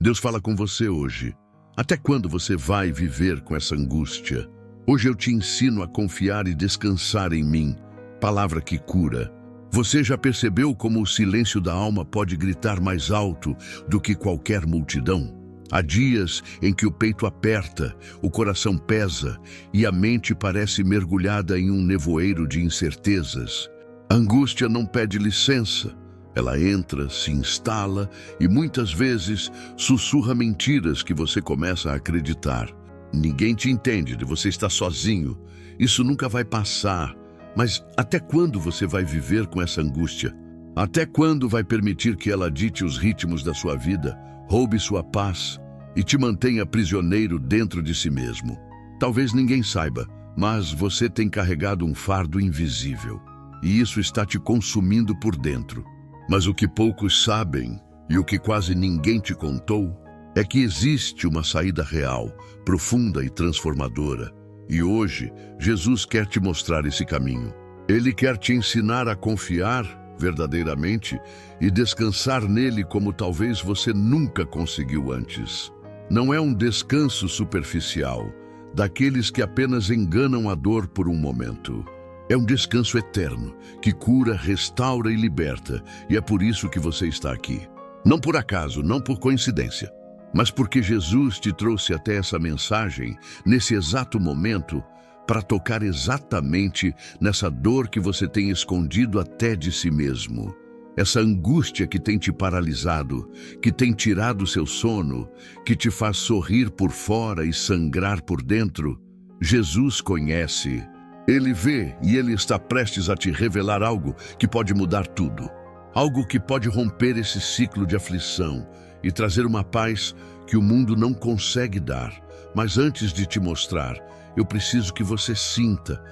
Deus fala com você hoje. Até quando você vai viver com essa angústia? Hoje eu te ensino a confiar e descansar em mim, palavra que cura. Você já percebeu como o silêncio da alma pode gritar mais alto do que qualquer multidão? Há dias em que o peito aperta, o coração pesa e a mente parece mergulhada em um nevoeiro de incertezas. A angústia não pede licença. Ela entra, se instala e muitas vezes sussurra mentiras que você começa a acreditar. Ninguém te entende, você está sozinho. Isso nunca vai passar. Mas até quando você vai viver com essa angústia? Até quando vai permitir que ela dite os ritmos da sua vida, roube sua paz e te mantenha prisioneiro dentro de si mesmo? Talvez ninguém saiba, mas você tem carregado um fardo invisível e isso está te consumindo por dentro. Mas o que poucos sabem e o que quase ninguém te contou é que existe uma saída real, profunda e transformadora. E hoje, Jesus quer te mostrar esse caminho. Ele quer te ensinar a confiar verdadeiramente e descansar nele como talvez você nunca conseguiu antes. Não é um descanso superficial, daqueles que apenas enganam a dor por um momento. É um descanso eterno, que cura, restaura e liberta, e é por isso que você está aqui. Não por acaso, não por coincidência, mas porque Jesus te trouxe até essa mensagem, nesse exato momento, para tocar exatamente nessa dor que você tem escondido até de si mesmo. Essa angústia que tem te paralisado, que tem tirado seu sono, que te faz sorrir por fora e sangrar por dentro. Jesus conhece. Ele vê e Ele está prestes a te revelar algo que pode mudar tudo. Algo que pode romper esse ciclo de aflição e trazer uma paz que o mundo não consegue dar. Mas antes de te mostrar, eu preciso que você sinta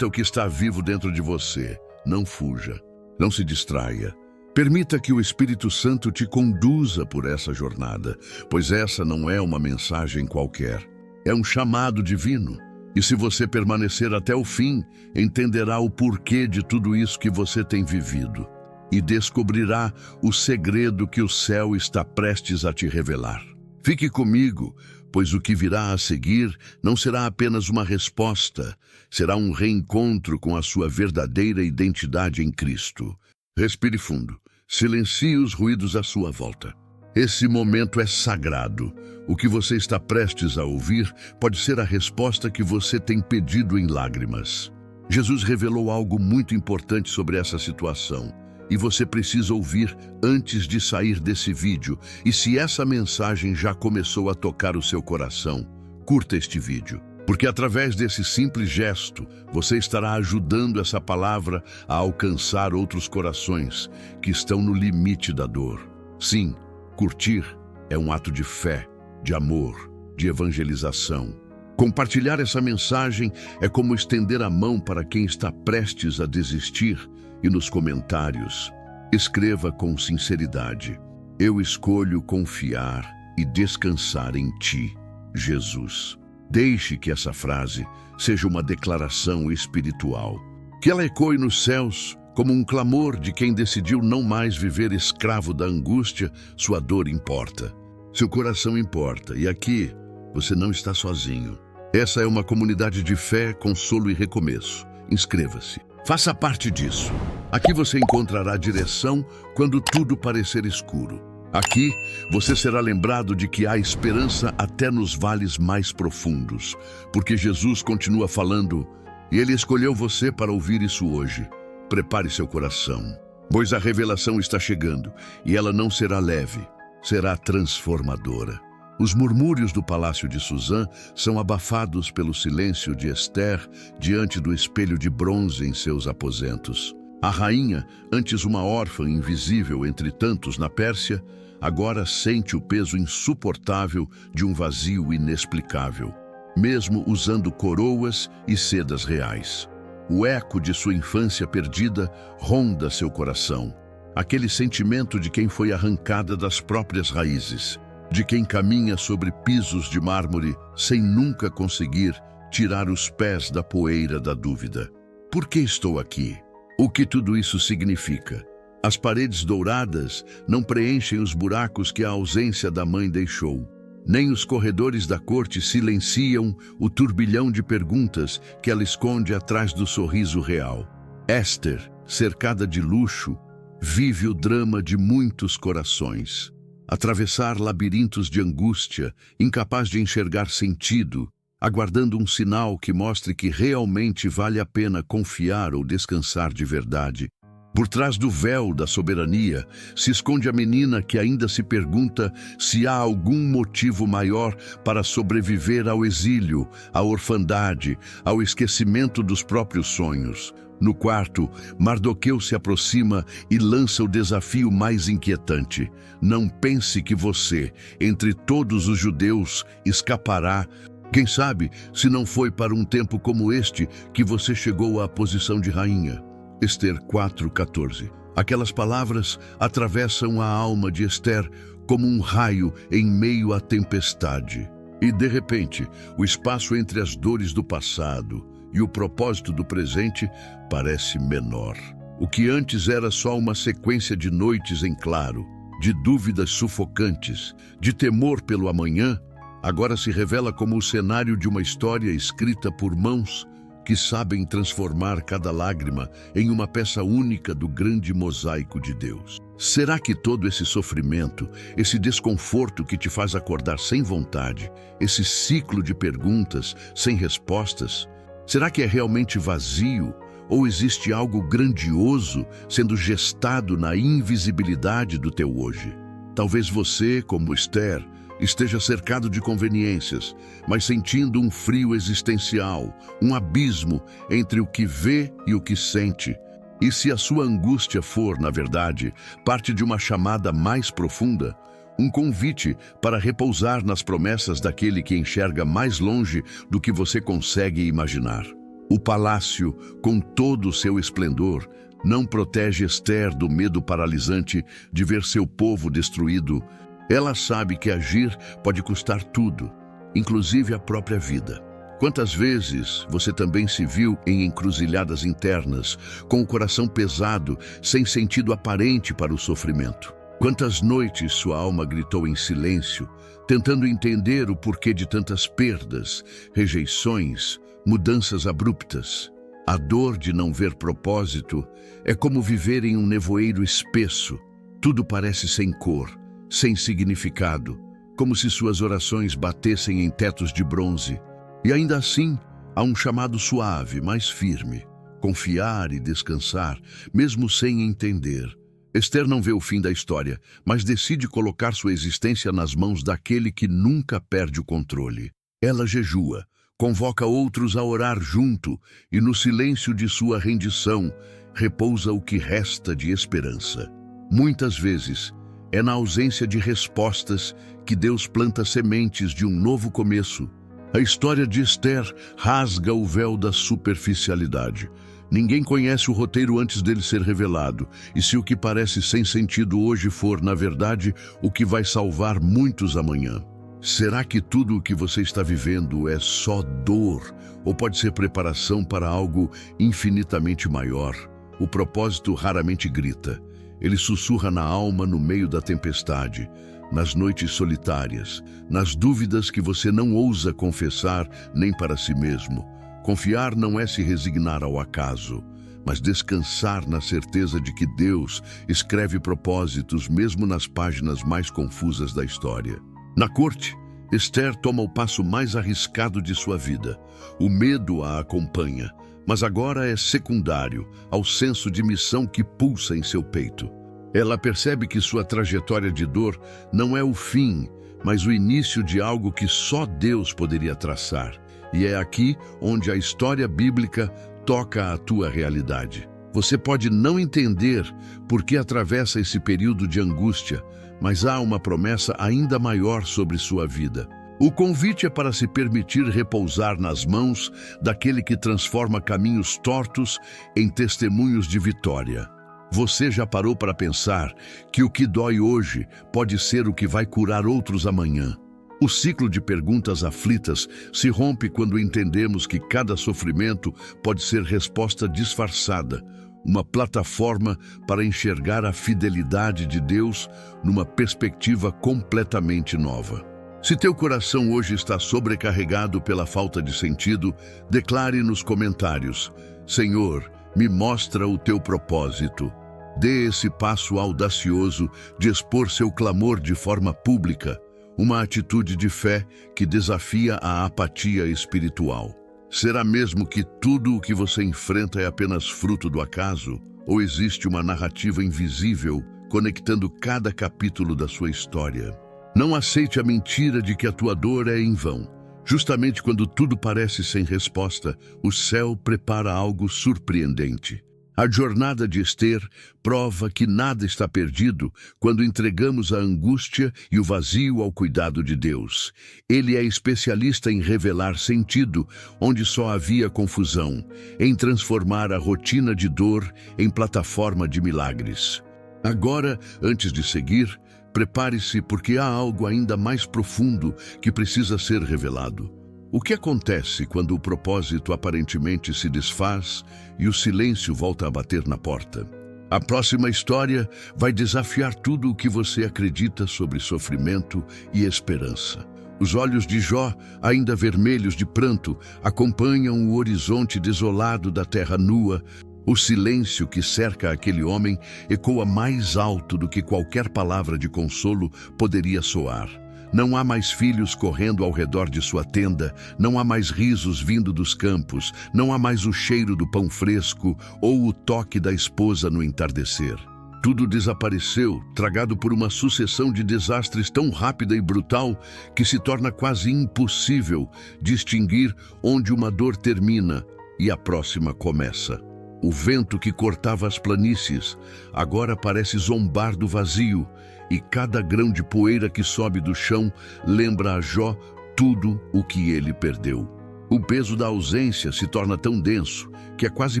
o que está vivo dentro de você. Não fuja, não se distraia. Permita que o Espírito Santo te conduza por essa jornada, pois essa não é uma mensagem qualquer. É um chamado divino. E se você permanecer até o fim, entenderá o porquê de tudo isso que você tem vivido e descobrirá o segredo que o céu está prestes a te revelar. Fique comigo, pois o que virá a seguir não será apenas uma resposta, será um reencontro com a sua verdadeira identidade em Cristo. Respire fundo, silencie os ruídos à sua volta. Esse momento é sagrado. O que você está prestes a ouvir pode ser a resposta que você tem pedido em lágrimas. Jesus revelou algo muito importante sobre essa situação, e você precisa ouvir antes de sair desse vídeo. E se essa mensagem já começou a tocar o seu coração, curta este vídeo, porque através desse simples gesto, você estará ajudando essa palavra a alcançar outros corações que estão no limite da dor. Sim, curtir é um ato de fé, de amor, de evangelização. Compartilhar essa mensagem é como estender a mão para quem está prestes a desistir. E nos comentários, escreva com sinceridade: eu escolho confiar e descansar em ti, Jesus. Deixe que essa frase seja uma declaração espiritual, que ela ecoe nos céus como um clamor de quem decidiu não mais viver escravo da angústia. Sua dor importa, seu coração importa, e aqui você não está sozinho. Essa é uma comunidade de fé, consolo e recomeço. Inscreva-se. Faça parte disso. Aqui você encontrará direção quando tudo parecer escuro. Aqui você será lembrado de que há esperança até nos vales mais profundos, porque Jesus continua falando e Ele escolheu você para ouvir isso hoje. Prepare seu coração, pois a revelação está chegando e ela não será leve, será transformadora. Os murmúrios do palácio de Suzã são abafados pelo silêncio de Esther diante do espelho de bronze em seus aposentos. A rainha, antes uma órfã invisível entre tantos na Pérsia, agora sente o peso insuportável de um vazio inexplicável, mesmo usando coroas e sedas reais. O eco de sua infância perdida ronda seu coração, aquele sentimento de quem foi arrancada das próprias raízes, de quem caminha sobre pisos de mármore sem nunca conseguir tirar os pés da poeira da dúvida. Por que estou aqui? O que tudo isso significa? As paredes douradas não preenchem os buracos que a ausência da mãe deixou. Nem os corredores da corte silenciam o turbilhão de perguntas que ela esconde atrás do sorriso real. Esther, cercada de luxo, vive o drama de muitos corações. Atravessar labirintos de angústia, incapaz de enxergar sentido, aguardando um sinal que mostre que realmente vale a pena confiar ou descansar de verdade. Por trás do véu da soberania se esconde a menina que ainda se pergunta se há algum motivo maior para sobreviver ao exílio, à orfandade, ao esquecimento dos próprios sonhos. No quarto, Mardoqueu se aproxima e lança o desafio mais inquietante. Não pense que você, entre todos os judeus, escapará. Quem sabe, se não foi para um tempo como este que você chegou à posição de rainha. Esther 4:14. Aquelas palavras atravessam a alma de Esther como um raio em meio à tempestade. E, de repente, o espaço entre as dores do passado e o propósito do presente parece menor. O que antes era só uma sequência de noites em claro, de dúvidas sufocantes, de temor pelo amanhã, agora se revela como o cenário de uma história escrita por mãos que sabem transformar cada lágrima em uma peça única do grande mosaico de Deus. Será que todo esse sofrimento, esse desconforto que te faz acordar sem vontade, esse ciclo de perguntas sem respostas, será que é realmente vazio ou existe algo grandioso sendo gestado na invisibilidade do teu hoje? Talvez você, como Esther, esteja cercado de conveniências, mas sentindo um frio existencial, um abismo entre o que vê e o que sente. E se a sua angústia for, na verdade, parte de uma chamada mais profunda, um convite para repousar nas promessas daquele que enxerga mais longe do que você consegue imaginar. O palácio, com todo o seu esplendor, não protege Esther do medo paralisante de ver seu povo destruído. Ela sabe que agir pode custar tudo, inclusive a própria vida. Quantas vezes você também se viu em encruzilhadas internas, com o coração pesado, sem sentido aparente para o sofrimento? Quantas noites sua alma gritou em silêncio, tentando entender o porquê de tantas perdas, rejeições, mudanças abruptas? A dor de não ver propósito é como viver em um nevoeiro espesso. Tudo parece sem cor, sem significado, como se suas orações batessem em tetos de bronze. E ainda assim, há um chamado suave, mais firme: confiar e descansar, mesmo sem entender. Esther não vê o fim da história, mas decide colocar sua existência nas mãos daquele que nunca perde o controle. Ela jejua, convoca outros a orar junto, e no silêncio de sua rendição, repousa o que resta de esperança. Muitas vezes, é na ausência de respostas que Deus planta sementes de um novo começo. A história de Esther rasga o véu da superficialidade. Ninguém conhece o roteiro antes dele ser revelado, e se o que parece sem sentido hoje for, na verdade, o que vai salvar muitos amanhã. Será que tudo o que você está vivendo é só dor, ou pode ser preparação para algo infinitamente maior? O propósito raramente grita. Ele sussurra na alma no meio da tempestade, nas noites solitárias, nas dúvidas que você não ousa confessar nem para si mesmo. Confiar não é se resignar ao acaso, mas descansar na certeza de que Deus escreve propósitos mesmo nas páginas mais confusas da história. Na corte, Esther toma o passo mais arriscado de sua vida. O medo a acompanha, mas agora é secundário ao senso de missão que pulsa em seu peito. Ela percebe que sua trajetória de dor não é o fim, mas o início de algo que só Deus poderia traçar. E é aqui onde a história bíblica toca a tua realidade. Você pode não entender por que atravessa esse período de angústia, mas há uma promessa ainda maior sobre sua vida. O convite é para se permitir repousar nas mãos daquele que transforma caminhos tortos em testemunhos de vitória. Você já parou para pensar que o que dói hoje pode ser o que vai curar outros amanhã? O ciclo de perguntas aflitas se rompe quando entendemos que cada sofrimento pode ser resposta disfarçada, uma plataforma para enxergar a fidelidade de Deus numa perspectiva completamente nova. Se teu coração hoje está sobrecarregado pela falta de sentido, declare nos comentários: Senhor, me mostra o teu propósito. Dê esse passo audacioso de expor seu clamor de forma pública, uma atitude de fé que desafia a apatia espiritual. Será mesmo que tudo o que você enfrenta é apenas fruto do acaso? Ou existe uma narrativa invisível conectando cada capítulo da sua história? Não aceite a mentira de que a tua dor é em vão. Justamente quando tudo parece sem resposta, o céu prepara algo surpreendente. A jornada de Esther prova que nada está perdido quando entregamos a angústia e o vazio ao cuidado de Deus. Ele é especialista em revelar sentido onde só havia confusão, em transformar a rotina de dor em plataforma de milagres. Agora, antes de seguir, prepare-se porque há algo ainda mais profundo que precisa ser revelado. O que acontece quando o propósito aparentemente se desfaz e o silêncio volta a bater na porta? A próxima história vai desafiar tudo o que você acredita sobre sofrimento e esperança. Os olhos de Jó, ainda vermelhos de pranto, acompanham o horizonte desolado da terra nua. O silêncio que cerca aquele homem ecoa mais alto do que qualquer palavra de consolo poderia soar. Não há mais filhos correndo ao redor de sua tenda, não há mais risos vindo dos campos, não há mais o cheiro do pão fresco ou o toque da esposa no entardecer. Tudo desapareceu, tragado por uma sucessão de desastres tão rápida e brutal que se torna quase impossível distinguir onde uma dor termina e a próxima começa. O vento que cortava as planícies agora parece zombar do vazio, e cada grão de poeira que sobe do chão lembra a Jó tudo o que ele perdeu. O peso da ausência se torna tão denso que é quase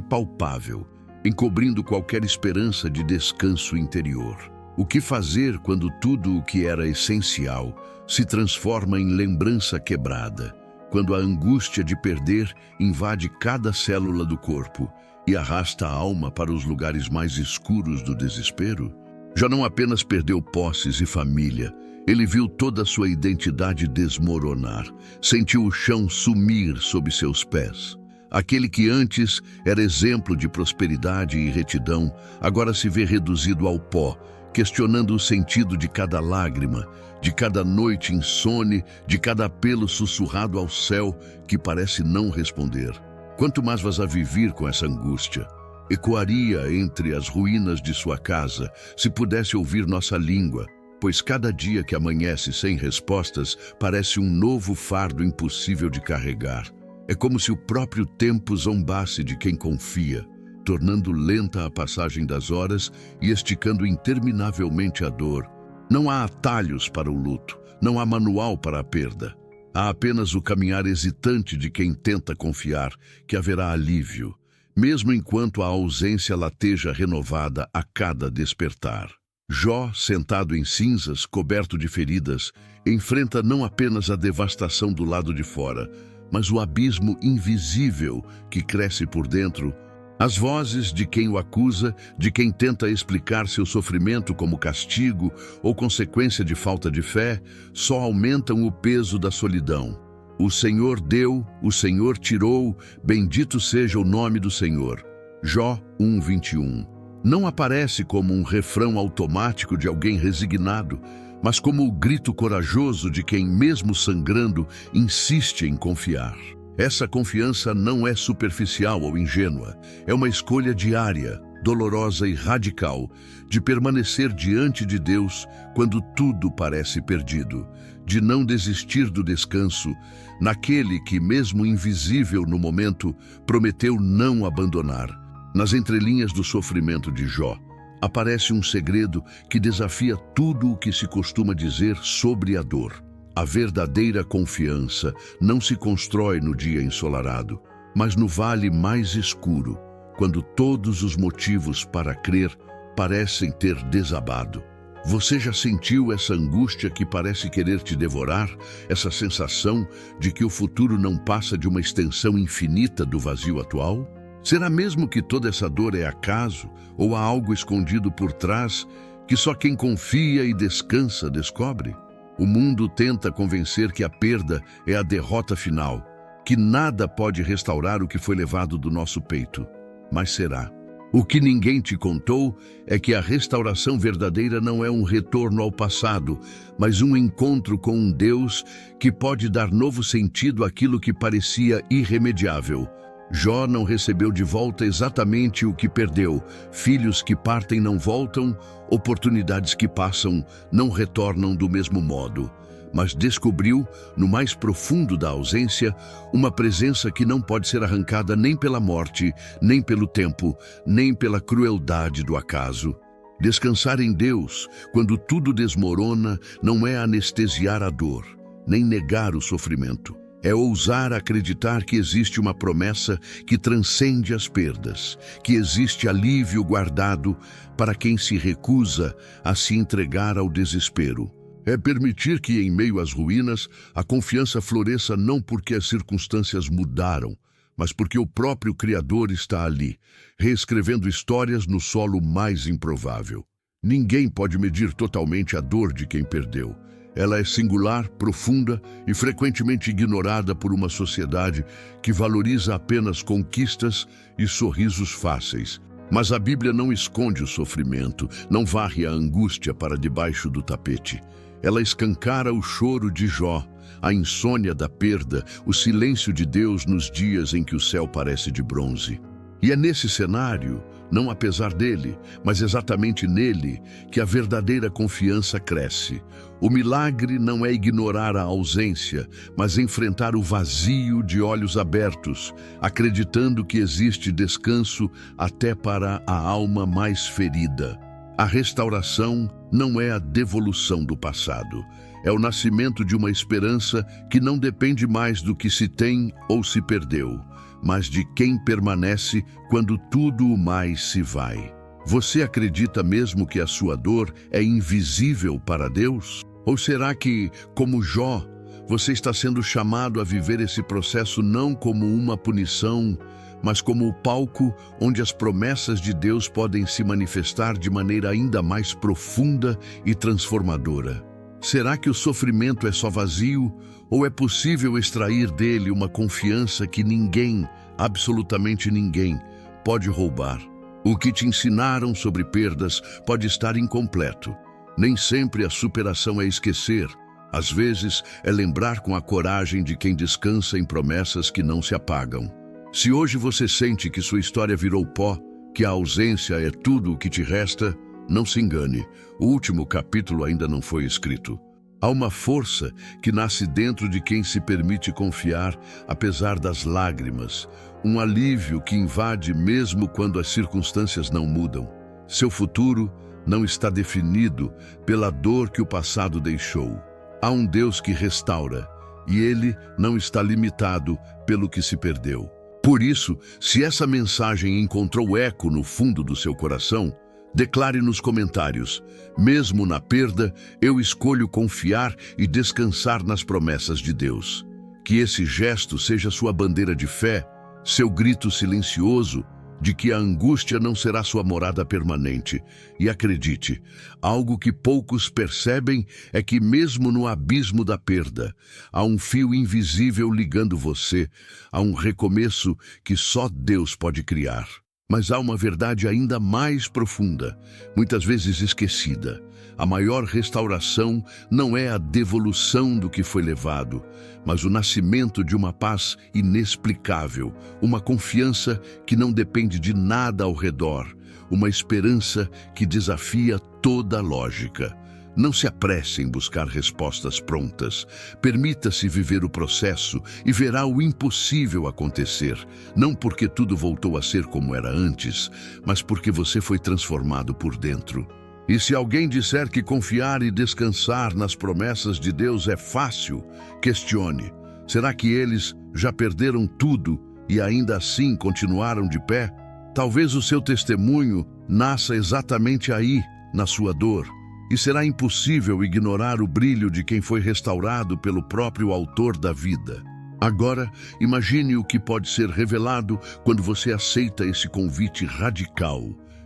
palpável, encobrindo qualquer esperança de descanso interior. O que fazer quando tudo o que era essencial se transforma em lembrança quebrada? Quando a angústia de perder invade cada célula do corpo e arrasta a alma para os lugares mais escuros do desespero? Já não apenas perdeu posses e família, ele viu toda a sua identidade desmoronar, sentiu o chão sumir sob seus pés. Aquele que antes era exemplo de prosperidade e retidão, agora se vê reduzido ao pó, questionando o sentido de cada lágrima, de cada noite insone, de cada apelo sussurrado ao céu que parece não responder. Quanto mais vas a viver com essa angústia? Ecoaria entre as ruínas de sua casa, se pudesse ouvir nossa língua, pois cada dia que amanhece sem respostas parece um novo fardo impossível de carregar. É como se o próprio tempo zombasse de quem confia, tornando lenta a passagem das horas e esticando interminavelmente a dor. Não há atalhos para o luto, não há manual para a perda. Há apenas o caminhar hesitante de quem tenta confiar que haverá alívio, mesmo enquanto a ausência lateja renovada a cada despertar. Jó, sentado em cinzas, coberto de feridas, enfrenta não apenas a devastação do lado de fora, mas o abismo invisível que cresce por dentro. As vozes de quem o acusa, de quem tenta explicar seu sofrimento como castigo ou consequência de falta de fé, só aumentam o peso da solidão. O Senhor deu, o Senhor tirou, bendito seja o nome do Senhor. Jó 1:21. Não aparece como um refrão automático de alguém resignado, mas como o grito corajoso de quem, mesmo sangrando, insiste em confiar. Essa confiança não é superficial ou ingênua, é uma escolha diária, dolorosa e radical, de permanecer diante de Deus quando tudo parece perdido, de não desistir do descanso naquele que, mesmo invisível no momento, prometeu não abandonar. Nas entrelinhas do sofrimento de Jó, aparece um segredo que desafia tudo o que se costuma dizer sobre a dor. A verdadeira confiança não se constrói no dia ensolarado, mas no vale mais escuro, quando todos os motivos para crer parecem ter desabado. Você já sentiu essa angústia que parece querer te devorar? Essa sensação de que o futuro não passa de uma extensão infinita do vazio atual? Será mesmo que toda essa dor é acaso ou há algo escondido por trás que só quem confia e descansa descobre? O mundo tenta convencer que a perda é a derrota final, que nada pode restaurar o que foi levado do nosso peito. Mas será? O que ninguém te contou é que a restauração verdadeira não é um retorno ao passado, mas um encontro com um Deus que pode dar novo sentido àquilo que parecia irremediável. Jó não recebeu de volta exatamente o que perdeu. Filhos que partem não voltam, oportunidades que passam não retornam do mesmo modo. Mas descobriu, no mais profundo da ausência, uma presença que não pode ser arrancada nem pela morte, nem pelo tempo, nem pela crueldade do acaso. Descansar em Deus, quando tudo desmorona, não é anestesiar a dor, nem negar o sofrimento. É ousar acreditar que existe uma promessa que transcende as perdas, que existe alívio guardado para quem se recusa a se entregar ao desespero. É permitir que, em meio às ruínas, a confiança floresça não porque as circunstâncias mudaram, mas porque o próprio Criador está ali, reescrevendo histórias no solo mais improvável. Ninguém pode medir totalmente a dor de quem perdeu. Ela é singular, profunda e frequentemente ignorada por uma sociedade que valoriza apenas conquistas e sorrisos fáceis. Mas a Bíblia não esconde o sofrimento, não varre a angústia para debaixo do tapete. Ela escancara o choro de Jó, a insônia da perda, o silêncio de Deus nos dias em que o céu parece de bronze. E é nesse cenário, não apesar dele, mas exatamente nele, que a verdadeira confiança cresce. O milagre não é ignorar a ausência, mas enfrentar o vazio de olhos abertos, acreditando que existe descanso até para a alma mais ferida. A restauração não é a devolução do passado, é o nascimento de uma esperança que não depende mais do que se tem ou se perdeu, mas de quem permanece quando tudo o mais se vai. Você acredita mesmo que a sua dor é invisível para Deus? Ou será que, como Jó, você está sendo chamado a viver esse processo não como uma punição, mas como o palco onde as promessas de Deus podem se manifestar de maneira ainda mais profunda e transformadora? Será que o sofrimento é só vazio, ou é possível extrair dele uma confiança que ninguém, absolutamente ninguém, pode roubar? O que te ensinaram sobre perdas pode estar incompleto. Nem sempre a superação é esquecer. Às vezes, é lembrar com a coragem de quem descansa em promessas que não se apagam. Se hoje você sente que sua história virou pó, que a ausência é tudo o que te resta, não se engane, o último capítulo ainda não foi escrito. Há uma força que nasce dentro de quem se permite confiar, apesar das lágrimas, um alívio que invade mesmo quando as circunstâncias não mudam. Seu futuro não está definido pela dor que o passado deixou. Há um Deus que restaura, e ele não está limitado pelo que se perdeu. Por isso, se essa mensagem encontrou eco no fundo do seu coração, declare nos comentários: mesmo na perda, eu escolho confiar e descansar nas promessas de Deus. Que esse gesto seja sua bandeira de fé, seu grito silencioso de que a angústia não será sua morada permanente. E acredite, algo que poucos percebem é que mesmo no abismo da perda, há um fio invisível ligando você a um recomeço que só Deus pode criar. Mas há uma verdade ainda mais profunda, muitas vezes esquecida. A maior restauração não é a devolução do que foi levado, mas o nascimento de uma paz inexplicável, uma confiança que não depende de nada ao redor, uma esperança que desafia toda a lógica. Não se apresse em buscar respostas prontas. Permita-se viver o processo e verá o impossível acontecer, não porque tudo voltou a ser como era antes, mas porque você foi transformado por dentro. E se alguém disser que confiar e descansar nas promessas de Deus é fácil, questione. Será que eles já perderam tudo e ainda assim continuaram de pé? Talvez o seu testemunho nasça exatamente aí, na sua dor. E será impossível ignorar o brilho de quem foi restaurado pelo próprio autor da vida. Agora, imagine o que pode ser revelado quando você aceita esse convite radical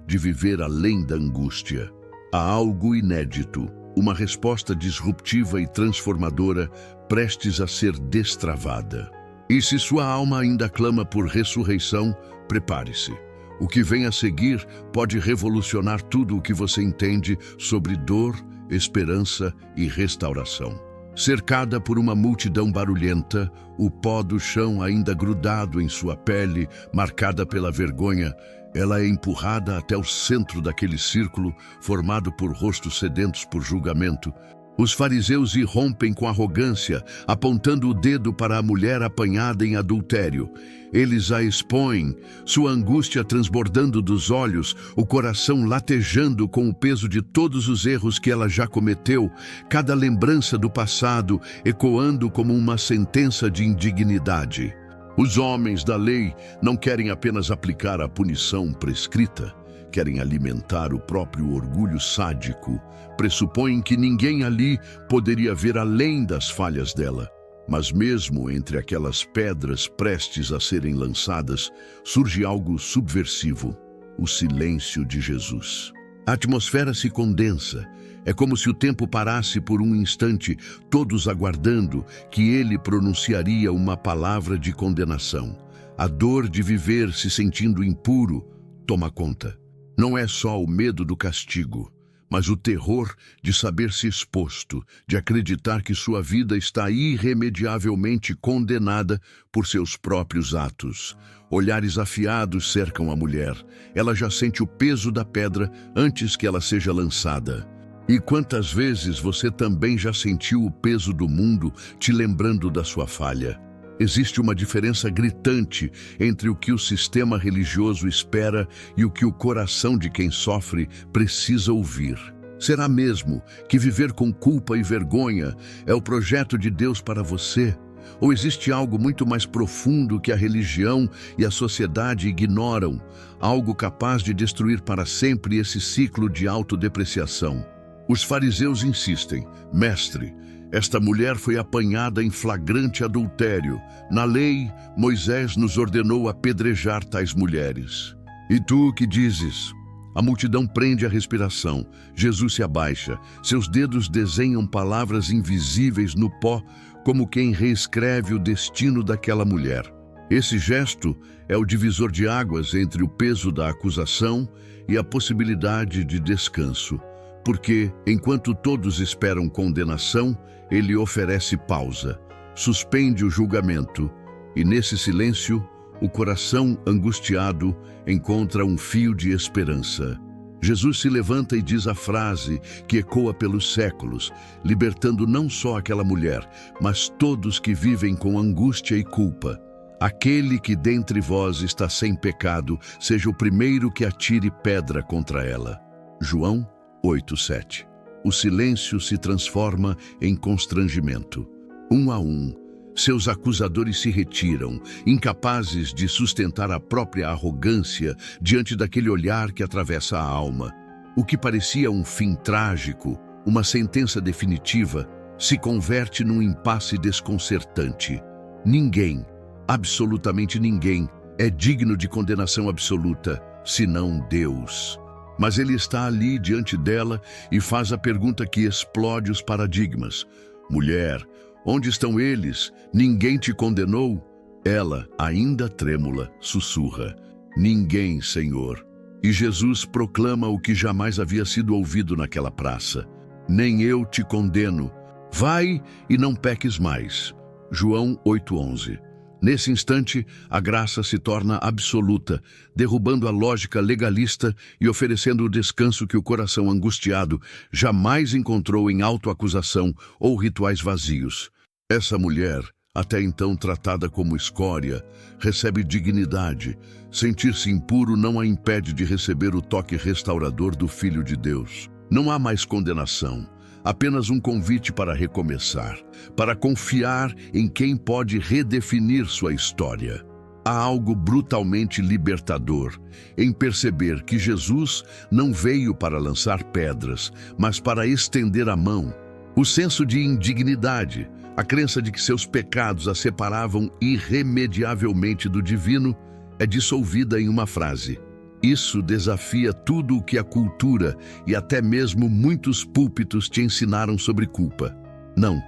de viver além da angústia. Há algo inédito, uma resposta disruptiva e transformadora prestes a ser destravada. E se sua alma ainda clama por ressurreição, prepare-se. O que vem a seguir pode revolucionar tudo o que você entende sobre dor, esperança e restauração. Cercada por uma multidão barulhenta, o pó do chão ainda grudado em sua pele, marcada pela vergonha, ela é empurrada até o centro daquele círculo, formado por rostos sedentos por julgamento. Os fariseus irrompem com arrogância, apontando o dedo para a mulher apanhada em adultério. Eles a expõem, sua angústia transbordando dos olhos, o coração latejando com o peso de todos os erros que ela já cometeu, cada lembrança do passado ecoando como uma sentença de indignidade. Os homens da lei não querem apenas aplicar a punição prescrita, querem alimentar o próprio orgulho sádico, pressupõem que ninguém ali poderia ver além das falhas dela. Mas mesmo entre aquelas pedras prestes a serem lançadas, surge algo subversivo, o silêncio de Jesus. A atmosfera se condensa, é como se o tempo parasse por um instante, todos aguardando que ele pronunciaria uma palavra de condenação. A dor de viver se sentindo impuro toma conta. Não é só o medo do castigo, mas o terror de saber-se exposto, de acreditar que sua vida está irremediavelmente condenada por seus próprios atos. Olhares afiados cercam a mulher. Ela já sente o peso da pedra antes que ela seja lançada. E quantas vezes você também já sentiu o peso do mundo te lembrando da sua falha? Existe uma diferença gritante entre o que o sistema religioso espera e o que o coração de quem sofre precisa ouvir. Será mesmo que viver com culpa e vergonha é o projeto de Deus para você? Ou existe algo muito mais profundo que a religião e a sociedade ignoram, algo capaz de destruir para sempre esse ciclo de autodepreciação? Os fariseus insistem: mestre, esta mulher foi apanhada em flagrante adultério. Na lei, Moisés nos ordenou apedrejar tais mulheres. E tu o que dizes? A multidão prende a respiração. Jesus se abaixa. Seus dedos desenham palavras invisíveis no pó, como quem reescreve o destino daquela mulher. Esse gesto é o divisor de águas entre o peso da acusação e a possibilidade de descanso. Porque, enquanto todos esperam condenação, ele oferece pausa, suspende o julgamento, e nesse silêncio, o coração angustiado encontra um fio de esperança. Jesus se levanta e diz a frase que ecoa pelos séculos, libertando não só aquela mulher, mas todos que vivem com angústia e culpa. Aquele que dentre vós está sem pecado, seja o primeiro que atire pedra contra ela. João 8:7. O silêncio se transforma em constrangimento. Um a um, seus acusadores se retiram, incapazes de sustentar a própria arrogância diante daquele olhar que atravessa a alma. O que parecia um fim trágico, uma sentença definitiva, se converte num impasse desconcertante. Ninguém, absolutamente ninguém, é digno de condenação absoluta, senão Deus. Mas ele está ali diante dela e faz a pergunta que explode os paradigmas. Mulher, onde estão eles? Ninguém te condenou? Ela, ainda trêmula, sussurra: ninguém, Senhor. E Jesus proclama o que jamais havia sido ouvido naquela praça: nem eu te condeno. Vai e não peques mais. João 8:11. Nesse instante, a graça se torna absoluta, derrubando a lógica legalista e oferecendo o descanso que o coração angustiado jamais encontrou em autoacusação ou rituais vazios. Essa mulher, até então tratada como escória, recebe dignidade. Sentir-se impuro não a impede de receber o toque restaurador do Filho de Deus. Não há mais condenação. Apenas um convite para recomeçar, para confiar em quem pode redefinir sua história. Há algo brutalmente libertador em perceber que Jesus não veio para lançar pedras, mas para estender a mão. O senso de indignidade, A crença de que seus pecados a separavam irremediavelmente do divino é dissolvida em uma frase. Isso desafia tudo o que a cultura e até mesmo muitos púlpitos te ensinaram sobre culpa. Não,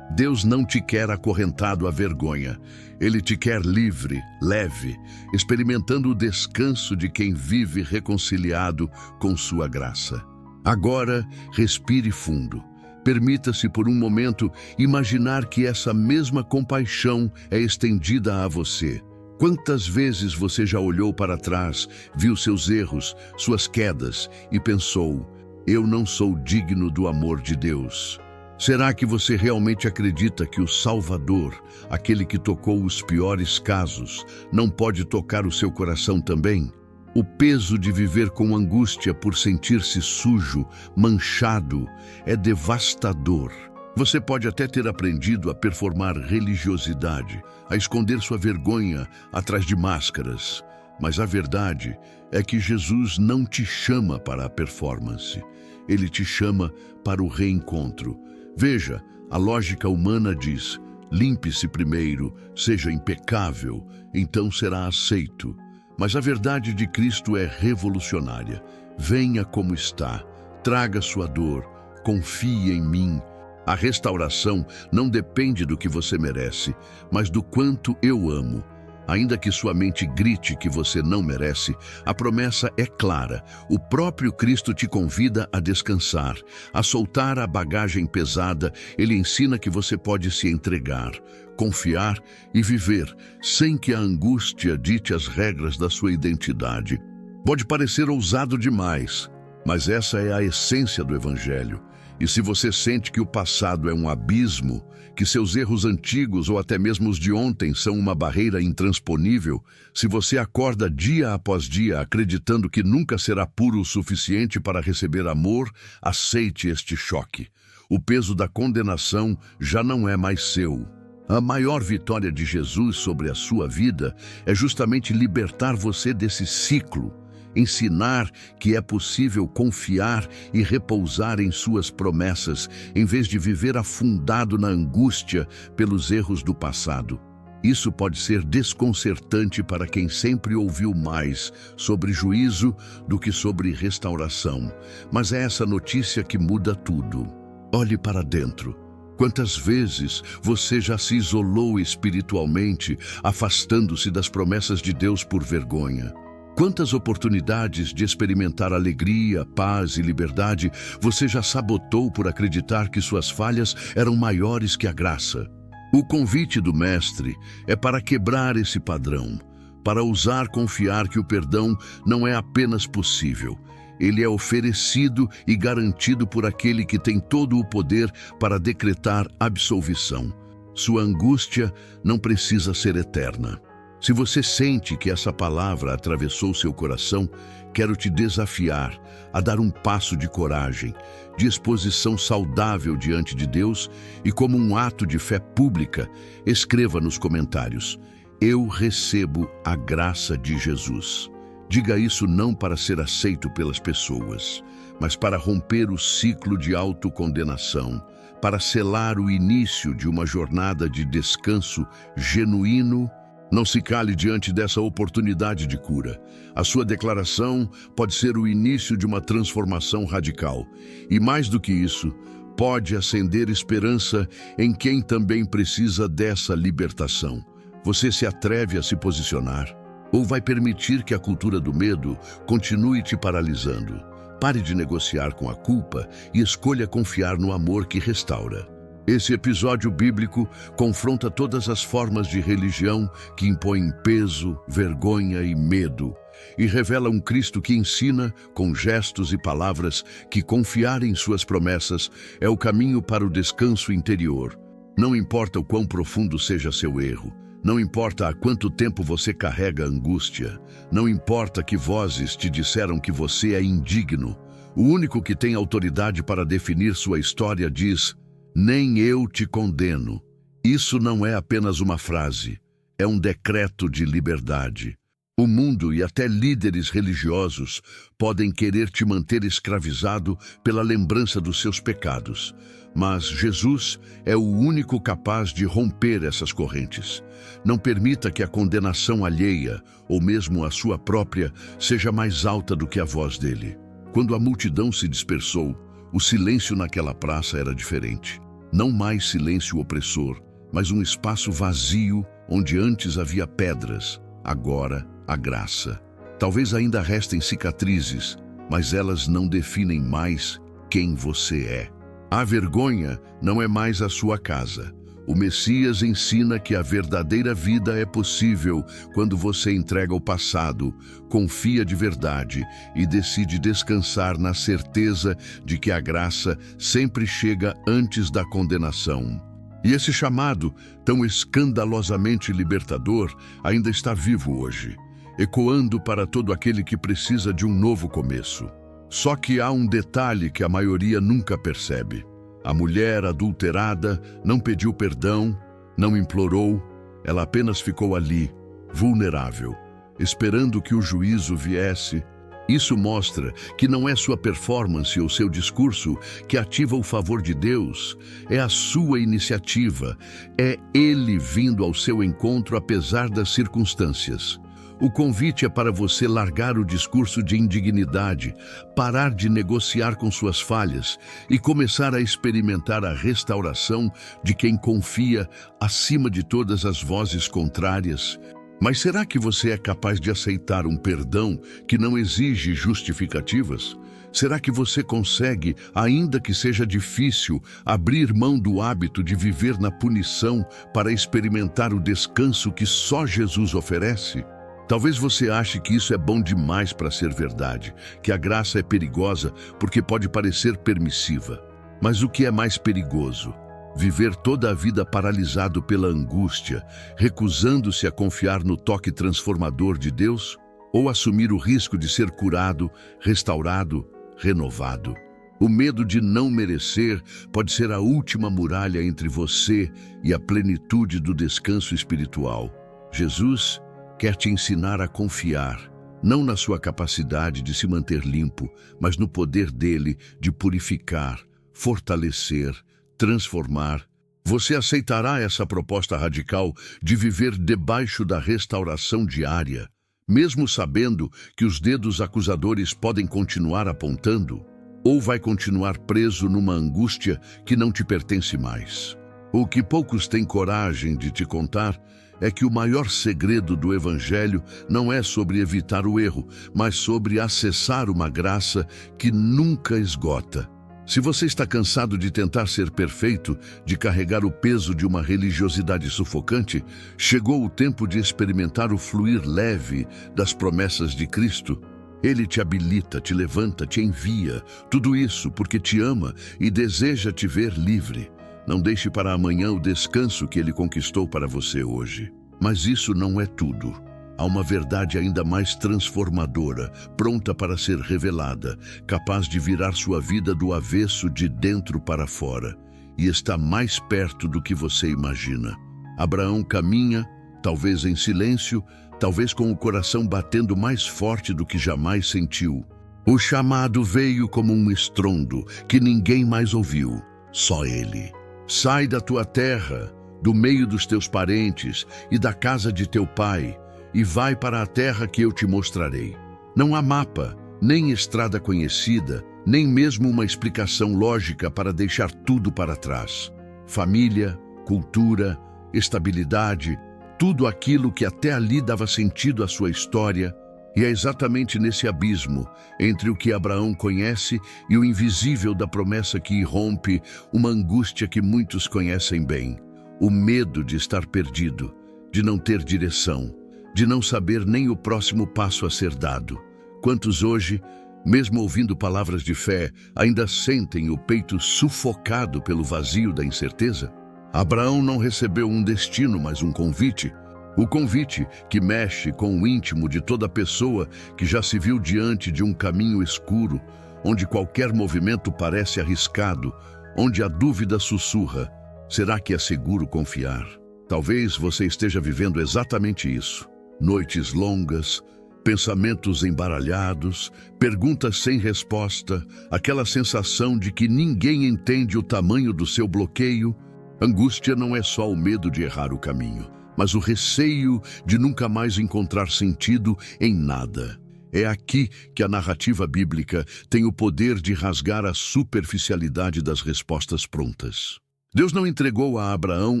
Deus não te quer acorrentado à vergonha. Ele te quer livre, leve, experimentando o descanso de quem vive reconciliado com sua graça. Agora, respire fundo. Permita-se por um momento imaginar que essa mesma compaixão é estendida a você. Quantas vezes você já olhou para trás, viu seus erros, suas quedas e pensou: eu não sou digno do amor de Deus? Será que você realmente acredita que o Salvador, aquele que tocou os piores casos, não pode tocar o seu coração também? O peso de viver com angústia por sentir-se sujo, manchado, é devastador. Você pode até ter aprendido a performar religiosidade, a esconder sua vergonha atrás de máscaras. Mas a verdade é que Jesus não te chama para a performance. Ele te chama para o reencontro. Veja, a lógica humana diz: limpe-se primeiro, seja impecável, então será aceito. Mas a verdade de Cristo é revolucionária. Venha como está, traga sua dor, confie em mim. A restauração não depende do que você merece, mas do quanto eu amo. Ainda que sua mente grite que você não merece, a promessa é clara. O próprio Cristo te convida a descansar, a soltar a bagagem pesada. Ele ensina que você pode se entregar, confiar e viver sem que a angústia dite as regras da sua identidade. Pode parecer ousado demais, mas essa é a essência do Evangelho. E se você sente que o passado é um abismo, que seus erros antigos ou até mesmo os de ontem são uma barreira intransponível, se você acorda dia após dia acreditando que nunca será puro o suficiente para receber amor, aceite este choque. O peso da condenação já não é mais seu. A maior vitória de Jesus sobre a sua vida é justamente libertar você desse ciclo. Ensinar que é possível confiar e repousar em suas promessas, em vez de viver afundado na angústia pelos erros do passado. Isso pode ser desconcertante para quem sempre ouviu mais sobre juízo do que sobre restauração. Mas é essa notícia que muda tudo. Olhe para dentro. Quantas vezes você já se isolou espiritualmente, afastando-se das promessas de Deus por vergonha? Quantas oportunidades de experimentar alegria, paz e liberdade você já sabotou por acreditar que suas falhas eram maiores que a graça? O convite do Mestre é para quebrar esse padrão, para ousar confiar que o perdão não é apenas possível. Ele é oferecido e garantido por aquele que tem todo o poder para decretar absolvição. Sua angústia não precisa ser eterna. Se você sente que essa palavra atravessou seu coração, quero te desafiar a dar um passo de coragem, de exposição saudável diante de Deus e, como um ato de fé pública, escreva nos comentários: eu recebo a graça de Jesus. Diga isso não para ser aceito pelas pessoas, mas para romper o ciclo de autocondenação, para selar o início de uma jornada de descanso genuíno. Não se cale diante dessa oportunidade de cura. A sua declaração pode ser o início de uma transformação radical. E mais do que isso, pode acender esperança em quem também precisa dessa libertação. Você se atreve a se posicionar? Ou vai permitir que a cultura do medo continue te paralisando? Pare de negociar com a culpa e escolha confiar no amor que restaura. Esse episódio bíblico confronta todas as formas de religião que impõem peso, vergonha e medo, e revela um Cristo que ensina, com gestos e palavras, que confiar em suas promessas é o caminho para o descanso interior. Não importa o quão profundo seja seu erro, não importa há quanto tempo você carrega a angústia, não importa que vozes te disseram que você é indigno, o único que tem autoridade para definir sua história diz: nem eu te condeno. Isso não é apenas uma frase, é um decreto de liberdade. O mundo e até líderes religiosos podem querer te manter escravizado pela lembrança dos seus pecados. Mas Jesus é o único capaz de romper essas correntes. Não permita que a condenação alheia, ou mesmo a sua própria, seja mais alta do que a voz dele. Quando a multidão se dispersou, o silêncio naquela praça era diferente. Não mais silêncio opressor, mas um espaço vazio onde antes havia pedras, agora a graça. Talvez ainda restem cicatrizes, mas elas não definem mais quem você é. A vergonha não é mais a sua casa. O Messias ensina que a verdadeira vida é possível quando você entrega o passado, confia de verdade e decide descansar na certeza de que a graça sempre chega antes da condenação. E esse chamado, tão escandalosamente libertador, ainda está vivo hoje, ecoando para todo aquele que precisa de um novo começo. Só que há um detalhe que a maioria nunca percebe. A mulher adulterada não pediu perdão, não implorou, ela apenas ficou ali, vulnerável, esperando que o juízo viesse. Isso mostra que não é sua performance ou seu discurso que ativa o favor de Deus, é a sua iniciativa, é Ele vindo ao seu encontro apesar das circunstâncias. O convite é para você largar o discurso de indignidade, parar de negociar com suas falhas e começar a experimentar a restauração de quem confia acima de todas as vozes contrárias. Mas será que você é capaz de aceitar um perdão que não exige justificativas? Será que você consegue, ainda que seja difícil, abrir mão do hábito de viver na punição para experimentar o descanso que só Jesus oferece? Talvez você ache que isso é bom demais para ser verdade, que a graça é perigosa porque pode parecer permissiva. Mas o que é mais perigoso? Viver toda a vida paralisado pela angústia, recusando-se a confiar no toque transformador de Deus? Ou assumir o risco de ser curado, restaurado, renovado? O medo de não merecer pode ser a última muralha entre você e a plenitude do descanso espiritual. Jesus quer te ensinar a confiar, não na sua capacidade de se manter limpo, mas no poder dele de purificar, fortalecer, transformar. Você aceitará essa proposta radical de viver debaixo da restauração diária, mesmo sabendo que os dedos acusadores podem continuar apontando? Ou vai continuar preso numa angústia que não te pertence mais? O que poucos têm coragem de te contar é que o maior segredo do Evangelho não é sobre evitar o erro, mas sobre acessar uma graça que nunca esgota. Se você está cansado de tentar ser perfeito, de carregar o peso de uma religiosidade sufocante, chegou o tempo de experimentar o fluir leve das promessas de Cristo. Ele te habilita, te levanta, te envia, tudo isso porque te ama e deseja te ver livre. Não deixe para amanhã o descanso que Ele conquistou para você hoje. Mas isso não é tudo. Há uma verdade ainda mais transformadora, pronta para ser revelada, capaz de virar sua vida do avesso de dentro para fora. E está mais perto do que você imagina. Abraão caminha, talvez em silêncio, talvez com o coração batendo mais forte do que jamais sentiu. O chamado veio como um estrondo que ninguém mais ouviu, só ele. Sai da tua terra, do meio dos teus parentes e da casa de teu pai, e vai para a terra que eu te mostrarei. Não há mapa, nem estrada conhecida, nem mesmo uma explicação lógica para deixar tudo para trás. Família, cultura, estabilidade, tudo aquilo que até ali dava sentido à sua história. E é exatamente nesse abismo, entre o que Abraão conhece e o invisível da promessa que irrompe, uma angústia que muitos conhecem bem. O medo de estar perdido, de não ter direção, de não saber nem o próximo passo a ser dado. Quantos hoje, mesmo ouvindo palavras de fé, ainda sentem o peito sufocado pelo vazio da incerteza? Abraão não recebeu um destino, mas um convite. O convite que mexe com o íntimo de toda pessoa que já se viu diante de um caminho escuro, onde qualquer movimento parece arriscado, onde a dúvida sussurra. Será que é seguro confiar? Talvez você esteja vivendo exatamente isso. Noites longas, Pensamentos embaralhados, perguntas sem resposta, aquela sensação de que ninguém entende o tamanho do seu bloqueio. Angústia não é só o medo de errar o caminho, mas o receio de nunca mais encontrar sentido em nada. É aqui que a narrativa bíblica tem o poder de rasgar a superficialidade das respostas prontas. Deus não entregou a Abraão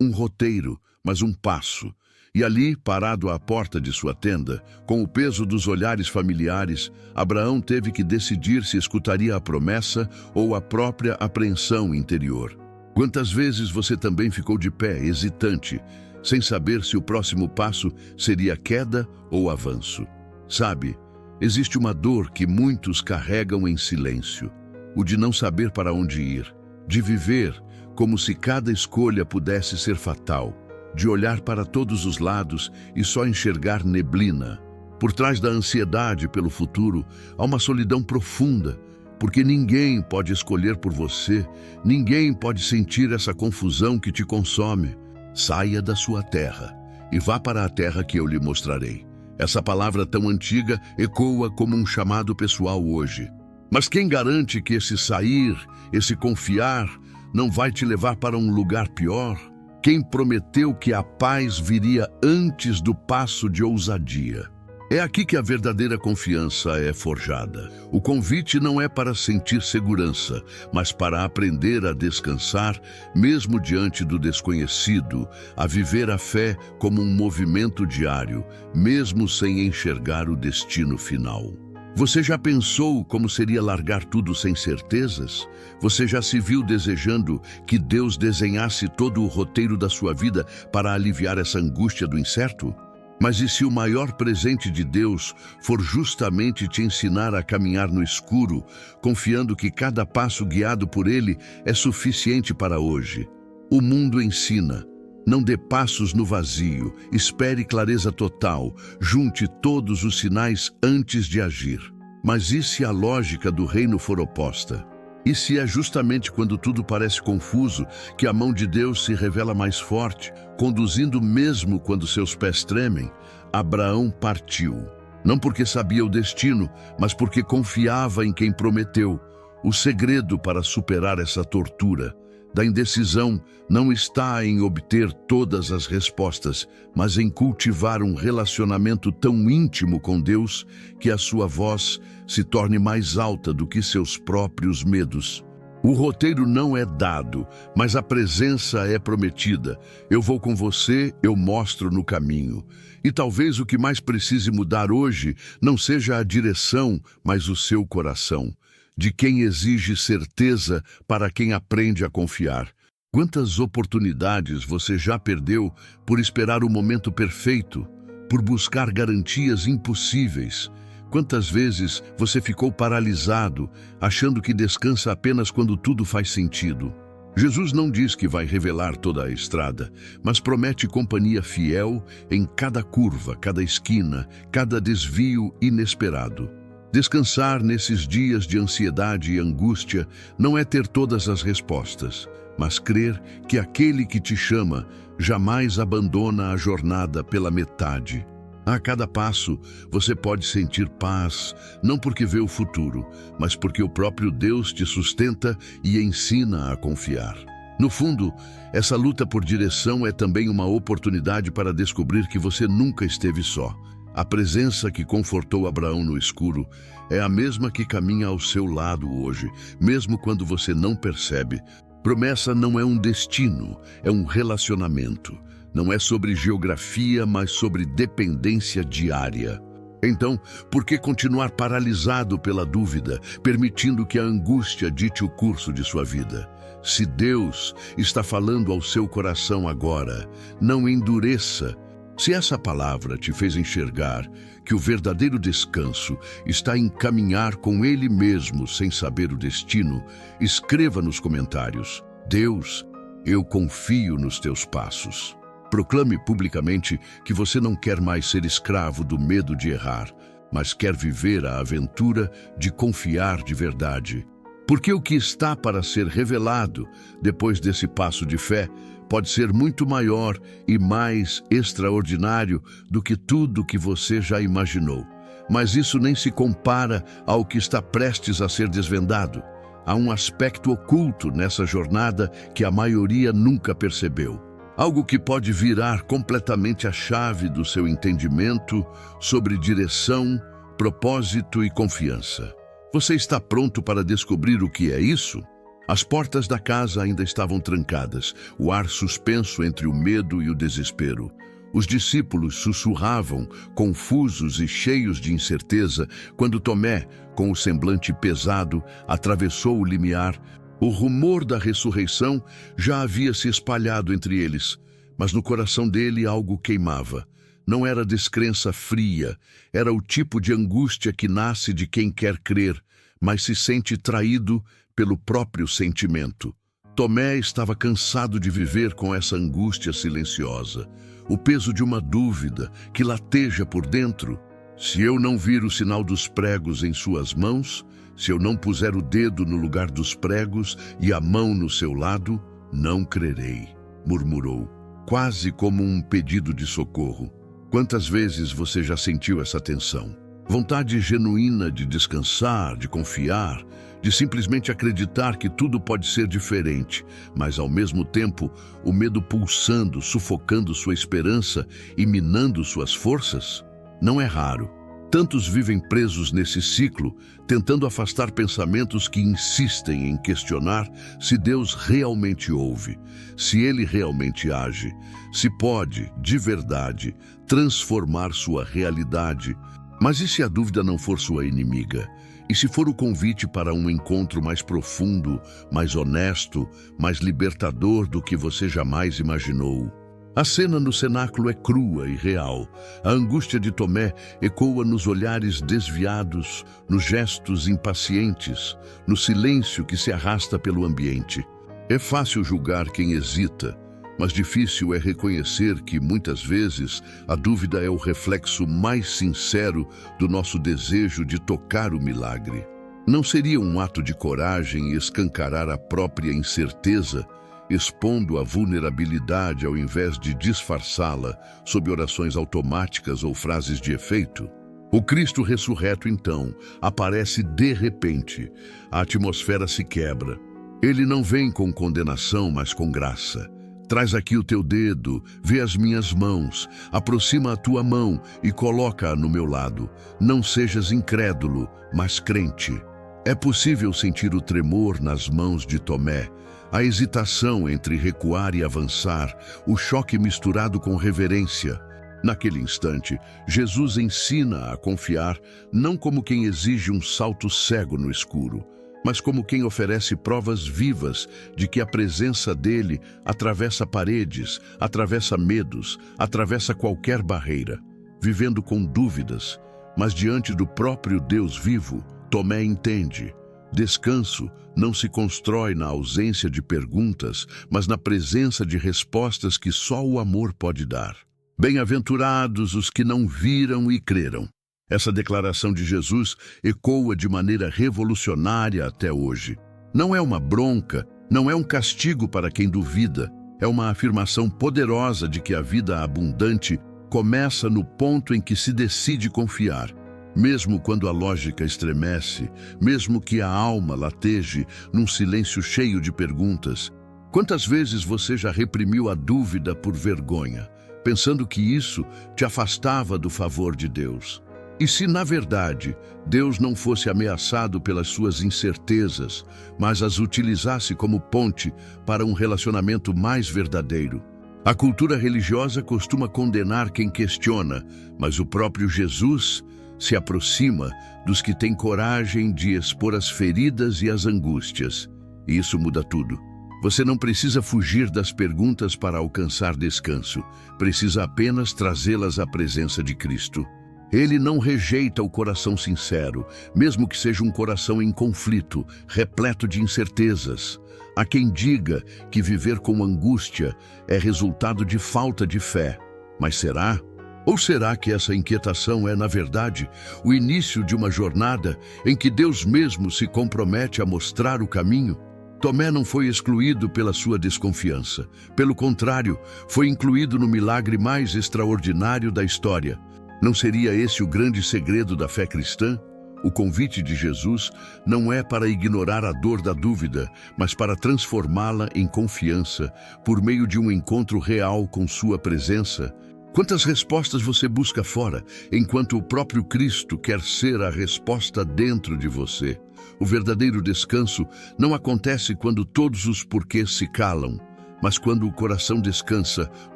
um roteiro, mas um passo. E ali, parado à porta de sua tenda, com o peso dos olhares familiares, Abraão teve que decidir se escutaria a promessa ou a própria apreensão interior. Quantas vezes você também ficou de pé, hesitante, sem saber se o próximo passo seria queda ou avanço? Sabe, existe uma dor que muitos carregam em silêncio, o de não saber para onde ir, de viver como se cada escolha pudesse ser fatal, de olhar para todos os lados e só enxergar neblina. Por trás da ansiedade pelo futuro, há uma solidão profunda, porque ninguém pode escolher por você, ninguém pode sentir essa confusão que te consome. Saia da sua terra e vá para a terra que eu lhe mostrarei. Essa palavra tão antiga ecoa como um chamado pessoal hoje. Mas quem garante que esse sair, esse confiar, não vai te levar para um lugar pior? Quem prometeu que a paz viria antes do passo de ousadia? É aqui que a verdadeira confiança é forjada. O convite não é para sentir segurança, mas para aprender a descansar, mesmo diante do desconhecido, a viver a fé como um movimento diário, mesmo sem enxergar o destino final. Você já pensou como seria largar tudo sem certezas? Você já se viu desejando que Deus desenhasse todo o roteiro da sua vida para aliviar essa angústia do incerto? Mas e se o maior presente de Deus for justamente te ensinar a caminhar no escuro, confiando que cada passo guiado por Ele é suficiente para hoje? O mundo ensina: não dê passos no vazio, espere clareza total, junte todos os sinais antes de agir. Mas e se a lógica do reino for oposta? E se é justamente quando tudo parece confuso que a mão de Deus se revela mais forte, conduzindo mesmo quando seus pés tremem? Abraão partiu, não porque sabia o destino, mas porque confiava em quem prometeu. O segredo para superar essa tortura da indecisão não está em obter todas as respostas, mas em cultivar um relacionamento tão íntimo com Deus que a sua voz se torne mais alta do que seus próprios medos. O roteiro não é dado, mas a presença é prometida. Eu vou com você, eu mostro no caminho. E talvez o que mais precise mudar hoje não seja a direção, mas o seu coração. De quem exige certeza para quem aprende a confiar. Quantas oportunidades você já perdeu por esperar o momento perfeito, por buscar garantias impossíveis? Quantas vezes você ficou paralisado, achando que descansa apenas quando tudo faz sentido? Jesus não diz que vai revelar toda a estrada, mas promete companhia fiel em cada curva, cada esquina, cada desvio inesperado. Descansar nesses dias de ansiedade e angústia não é ter todas as respostas, mas crer que aquele que te chama jamais abandona a jornada pela metade. A cada passo, você pode sentir paz, não porque vê o futuro, mas porque o próprio Deus te sustenta e ensina a confiar. No fundo, essa luta por direção é também uma oportunidade para descobrir que você nunca esteve só. A presença que confortou Abraão no escuro é a mesma que caminha ao seu lado hoje, mesmo quando você não percebe. Promessa não é um destino, é um relacionamento. Não é sobre geografia, mas sobre dependência diária. Então, por que continuar paralisado pela dúvida, permitindo que a angústia dite o curso de sua vida? Se Deus está falando ao seu coração agora, não endureça. Se essa palavra te fez enxergar que o verdadeiro descanso está em caminhar com Ele mesmo sem saber o destino, escreva nos comentários: Deus, eu confio nos teus passos. Proclame publicamente que você não quer mais ser escravo do medo de errar, mas quer viver a aventura de confiar de verdade. Porque o que está para ser revelado depois desse passo de fé pode ser muito maior e mais extraordinário do que tudo que você já imaginou. mas isso nem se compara ao que está prestes a ser desvendado. Há um aspecto oculto nessa jornada que a maioria nunca percebeu. Algo que pode virar completamente a chave do seu entendimento sobre direção, propósito e confiança. Você está pronto para descobrir o que é isso? As portas da casa ainda estavam trancadas, o ar suspenso entre o medo e o desespero. Os discípulos sussurravam, confusos e cheios de incerteza, quando Tomé, com o semblante pesado, atravessou o limiar. O rumor da ressurreição já havia se espalhado entre eles, mas no coração dele algo queimava. Não era descrença fria, era o tipo de angústia que nasce de quem quer crer, mas se sente traído pelo próprio sentimento. Tomé estava cansado de viver com essa angústia silenciosa, o peso de uma dúvida que lateja por dentro. Se eu não vir o sinal dos pregos em suas mãos, se eu não puser o dedo no lugar dos pregos e a mão no seu lado, não crerei, murmurou, quase como um pedido de socorro. Quantas vezes você já sentiu essa tensão? Vontade genuína de descansar, de confiar, de simplesmente acreditar que tudo pode ser diferente, mas ao mesmo tempo o medo pulsando, sufocando sua esperança e minando suas forças? Não é raro. Tantos vivem presos nesse ciclo, tentando afastar pensamentos que insistem em questionar se Deus realmente ouve, se Ele realmente age, se pode, de verdade, transformar sua realidade. Mas e se a dúvida não for sua inimiga? E se for o convite para um encontro mais profundo, mais honesto, mais libertador do que você jamais imaginou? A cena no cenáculo é crua e real. A angústia de Tomé ecoa nos olhares desviados, nos gestos impacientes, no silêncio que se arrasta pelo ambiente. É fácil julgar quem hesita, mas difícil é reconhecer que, muitas vezes, a dúvida é o reflexo mais sincero do nosso desejo de tocar o milagre. Não seria um ato de coragem escancarar a própria incerteza, expondo a vulnerabilidade ao invés de disfarçá-la sob orações automáticas ou frases de efeito? O Cristo ressurreto, então, aparece de repente. A atmosfera se quebra. Ele não vem com condenação, mas com graça. Traz aqui o teu dedo, vê as minhas mãos, aproxima a tua mão e coloca-a no meu lado. Não sejas incrédulo, mas crente. É possível sentir o tremor nas mãos de Tomé, a hesitação entre recuar e avançar, o choque misturado com reverência. Naquele instante, Jesus ensina a confiar não como quem exige um salto cego no escuro, mas como quem oferece provas vivas de que a presença dele atravessa paredes, atravessa medos, atravessa qualquer barreira. Vivendo com dúvidas, mas diante do próprio Deus vivo, Tomé entende. Descanso não se constrói na ausência de perguntas, mas na presença de respostas que só o amor pode dar. Bem-aventurados os que não viram e creram. Essa declaração de Jesus ecoa de maneira revolucionária até hoje. Não é uma bronca, não é um castigo para quem duvida. É uma afirmação poderosa de que a vida abundante começa no ponto em que se decide confiar. Mesmo quando a lógica estremece, mesmo que a alma lateje num silêncio cheio de perguntas. Quantas vezes você já reprimiu a dúvida por vergonha, pensando que isso te afastava do favor de Deus? E se, na verdade, Deus não fosse ameaçado pelas suas incertezas, mas as utilizasse como ponte para um relacionamento mais verdadeiro? A cultura religiosa costuma condenar quem questiona, mas o próprio Jesus se aproxima dos que têm coragem de expor as feridas e as angústias. E isso muda tudo. Você não precisa fugir das perguntas para alcançar descanso. Precisa apenas trazê-las à presença de Cristo. Ele não rejeita o coração sincero, mesmo que seja um coração em conflito, repleto de incertezas. Há quem diga que viver com angústia é resultado de falta de fé. Mas será? Ou será que essa inquietação é, na verdade, o início de uma jornada em que Deus mesmo se compromete a mostrar o caminho? Tomé não foi excluído pela sua desconfiança. Pelo contrário, foi incluído no milagre mais extraordinário da história. Não seria esse o grande segredo da fé cristã? O convite de Jesus não é para ignorar a dor da dúvida, mas para transformá-la em confiança por meio de um encontro real com sua presença. Quantas respostas você busca fora, enquanto o próprio Cristo quer ser a resposta dentro de você? O verdadeiro descanso não acontece quando todos os porquês se calam, mas quando o coração descansa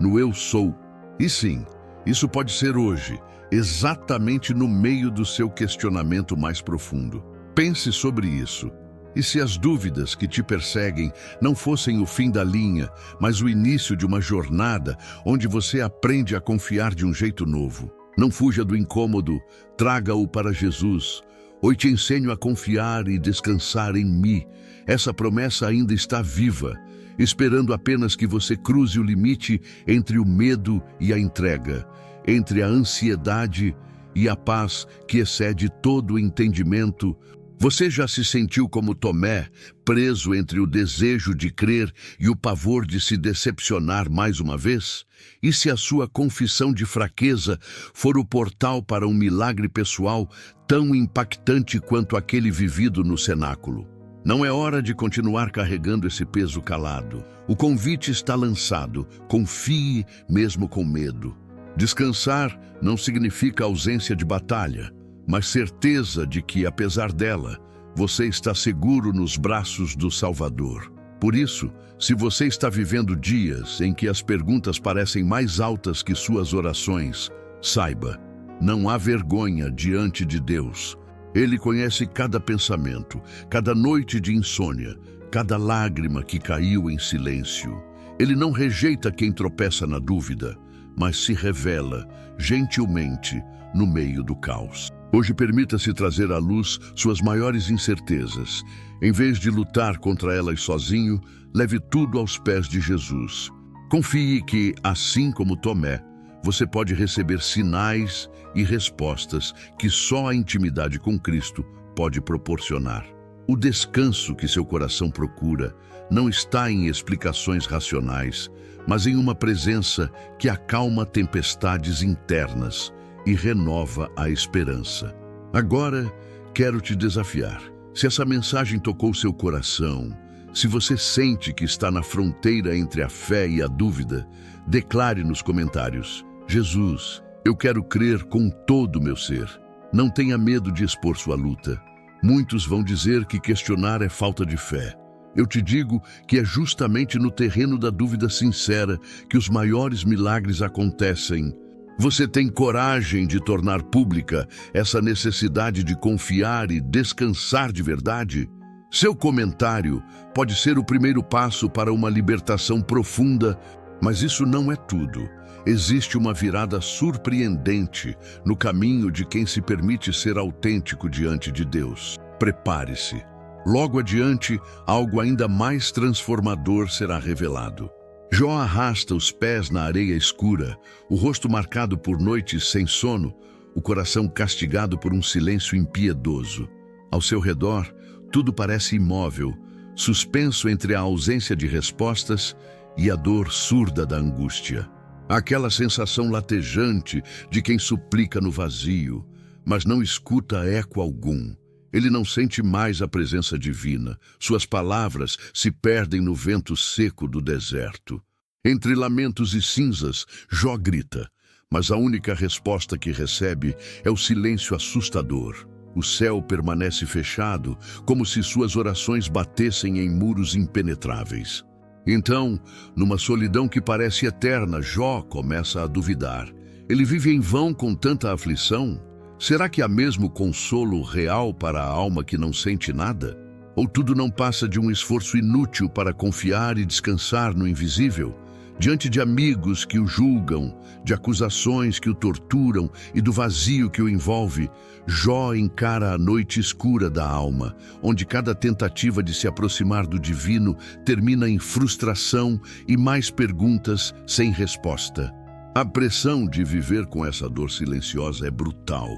no eu sou. E sim, isso pode ser hoje, exatamente no meio do seu questionamento mais profundo. Pense sobre isso. E se as dúvidas que te perseguem não fossem o fim da linha, mas o início de uma jornada onde você aprende a confiar de um jeito novo? Não fuja do incômodo, traga-o para Jesus. Hoje te ensino a confiar e descansar em mim. Essa promessa ainda está viva, esperando apenas que você cruze o limite entre o medo e a entrega, entre a ansiedade e a paz que excede todo o entendimento. Você já se sentiu como Tomé, preso entre o desejo de crer e o pavor de se decepcionar mais uma vez? E se a sua confissão de fraqueza for o portal para um milagre pessoal tão impactante quanto aquele vivido no cenáculo? Não é hora de continuar carregando esse peso calado. O convite está lançado. Confie mesmo com medo. Descansar não significa ausência de batalha, mas certeza de que, apesar dela, você está seguro nos braços do Salvador. Por isso, se você está vivendo dias em que as perguntas parecem mais altas que suas orações, saiba, não há vergonha diante de Deus. Ele conhece cada pensamento, cada noite de insônia, cada lágrima que caiu em silêncio. Ele não rejeita quem tropeça na dúvida, mas se revela, gentilmente, no meio do caos. Hoje permita-se trazer à luz suas maiores incertezas. Em vez de lutar contra elas sozinho, leve tudo aos pés de Jesus. Confie que, assim como Tomé, você pode receber sinais e respostas que só a intimidade com Cristo pode proporcionar. O descanso que seu coração procura não está em explicações racionais, mas em uma presença que acalma tempestades internas e renova a esperança. Agora, quero te desafiar. Se essa mensagem tocou seu coração, se você sente que está na fronteira entre a fé e a dúvida, declare nos comentários: Jesus, eu quero crer com todo o meu ser. Não tenha medo de expor sua luta. Muitos vão dizer que questionar é falta de fé. Eu te digo que é justamente no terreno da dúvida sincera que os maiores milagres acontecem. Você tem coragem de tornar pública essa necessidade de confiar e descansar de verdade? Seu comentário pode ser o primeiro passo para uma libertação profunda, mas isso não é tudo. Existe uma virada surpreendente no caminho de quem se permite ser autêntico diante de Deus. Prepare-se. Logo adiante, algo ainda mais transformador será revelado. Jó arrasta os pés na areia escura, o rosto marcado por noites sem sono, o coração castigado por um silêncio impiedoso. Ao seu redor, tudo parece imóvel, suspenso entre a ausência de respostas e a dor surda da angústia. Aquela sensação latejante de quem suplica no vazio, mas não escuta eco algum. Ele não sente mais a presença divina. Suas palavras se perdem no vento seco do deserto. Entre lamentos e cinzas, Jó grita, mas a única resposta que recebe é o silêncio assustador. O céu permanece fechado, como se suas orações batessem em muros impenetráveis. Então, numa solidão que parece eterna, Jó começa a duvidar. Ele vive em vão com tanta aflição? Será que há mesmo consolo real para a alma que não sente nada? Ou tudo não passa de um esforço inútil para confiar e descansar no invisível? Diante de amigos que o julgam, de acusações que o torturam e do vazio que o envolve, Jó encara a noite escura da alma, onde cada tentativa de se aproximar do divino termina em frustração e mais perguntas sem resposta. A pressão de viver com essa dor silenciosa é brutal.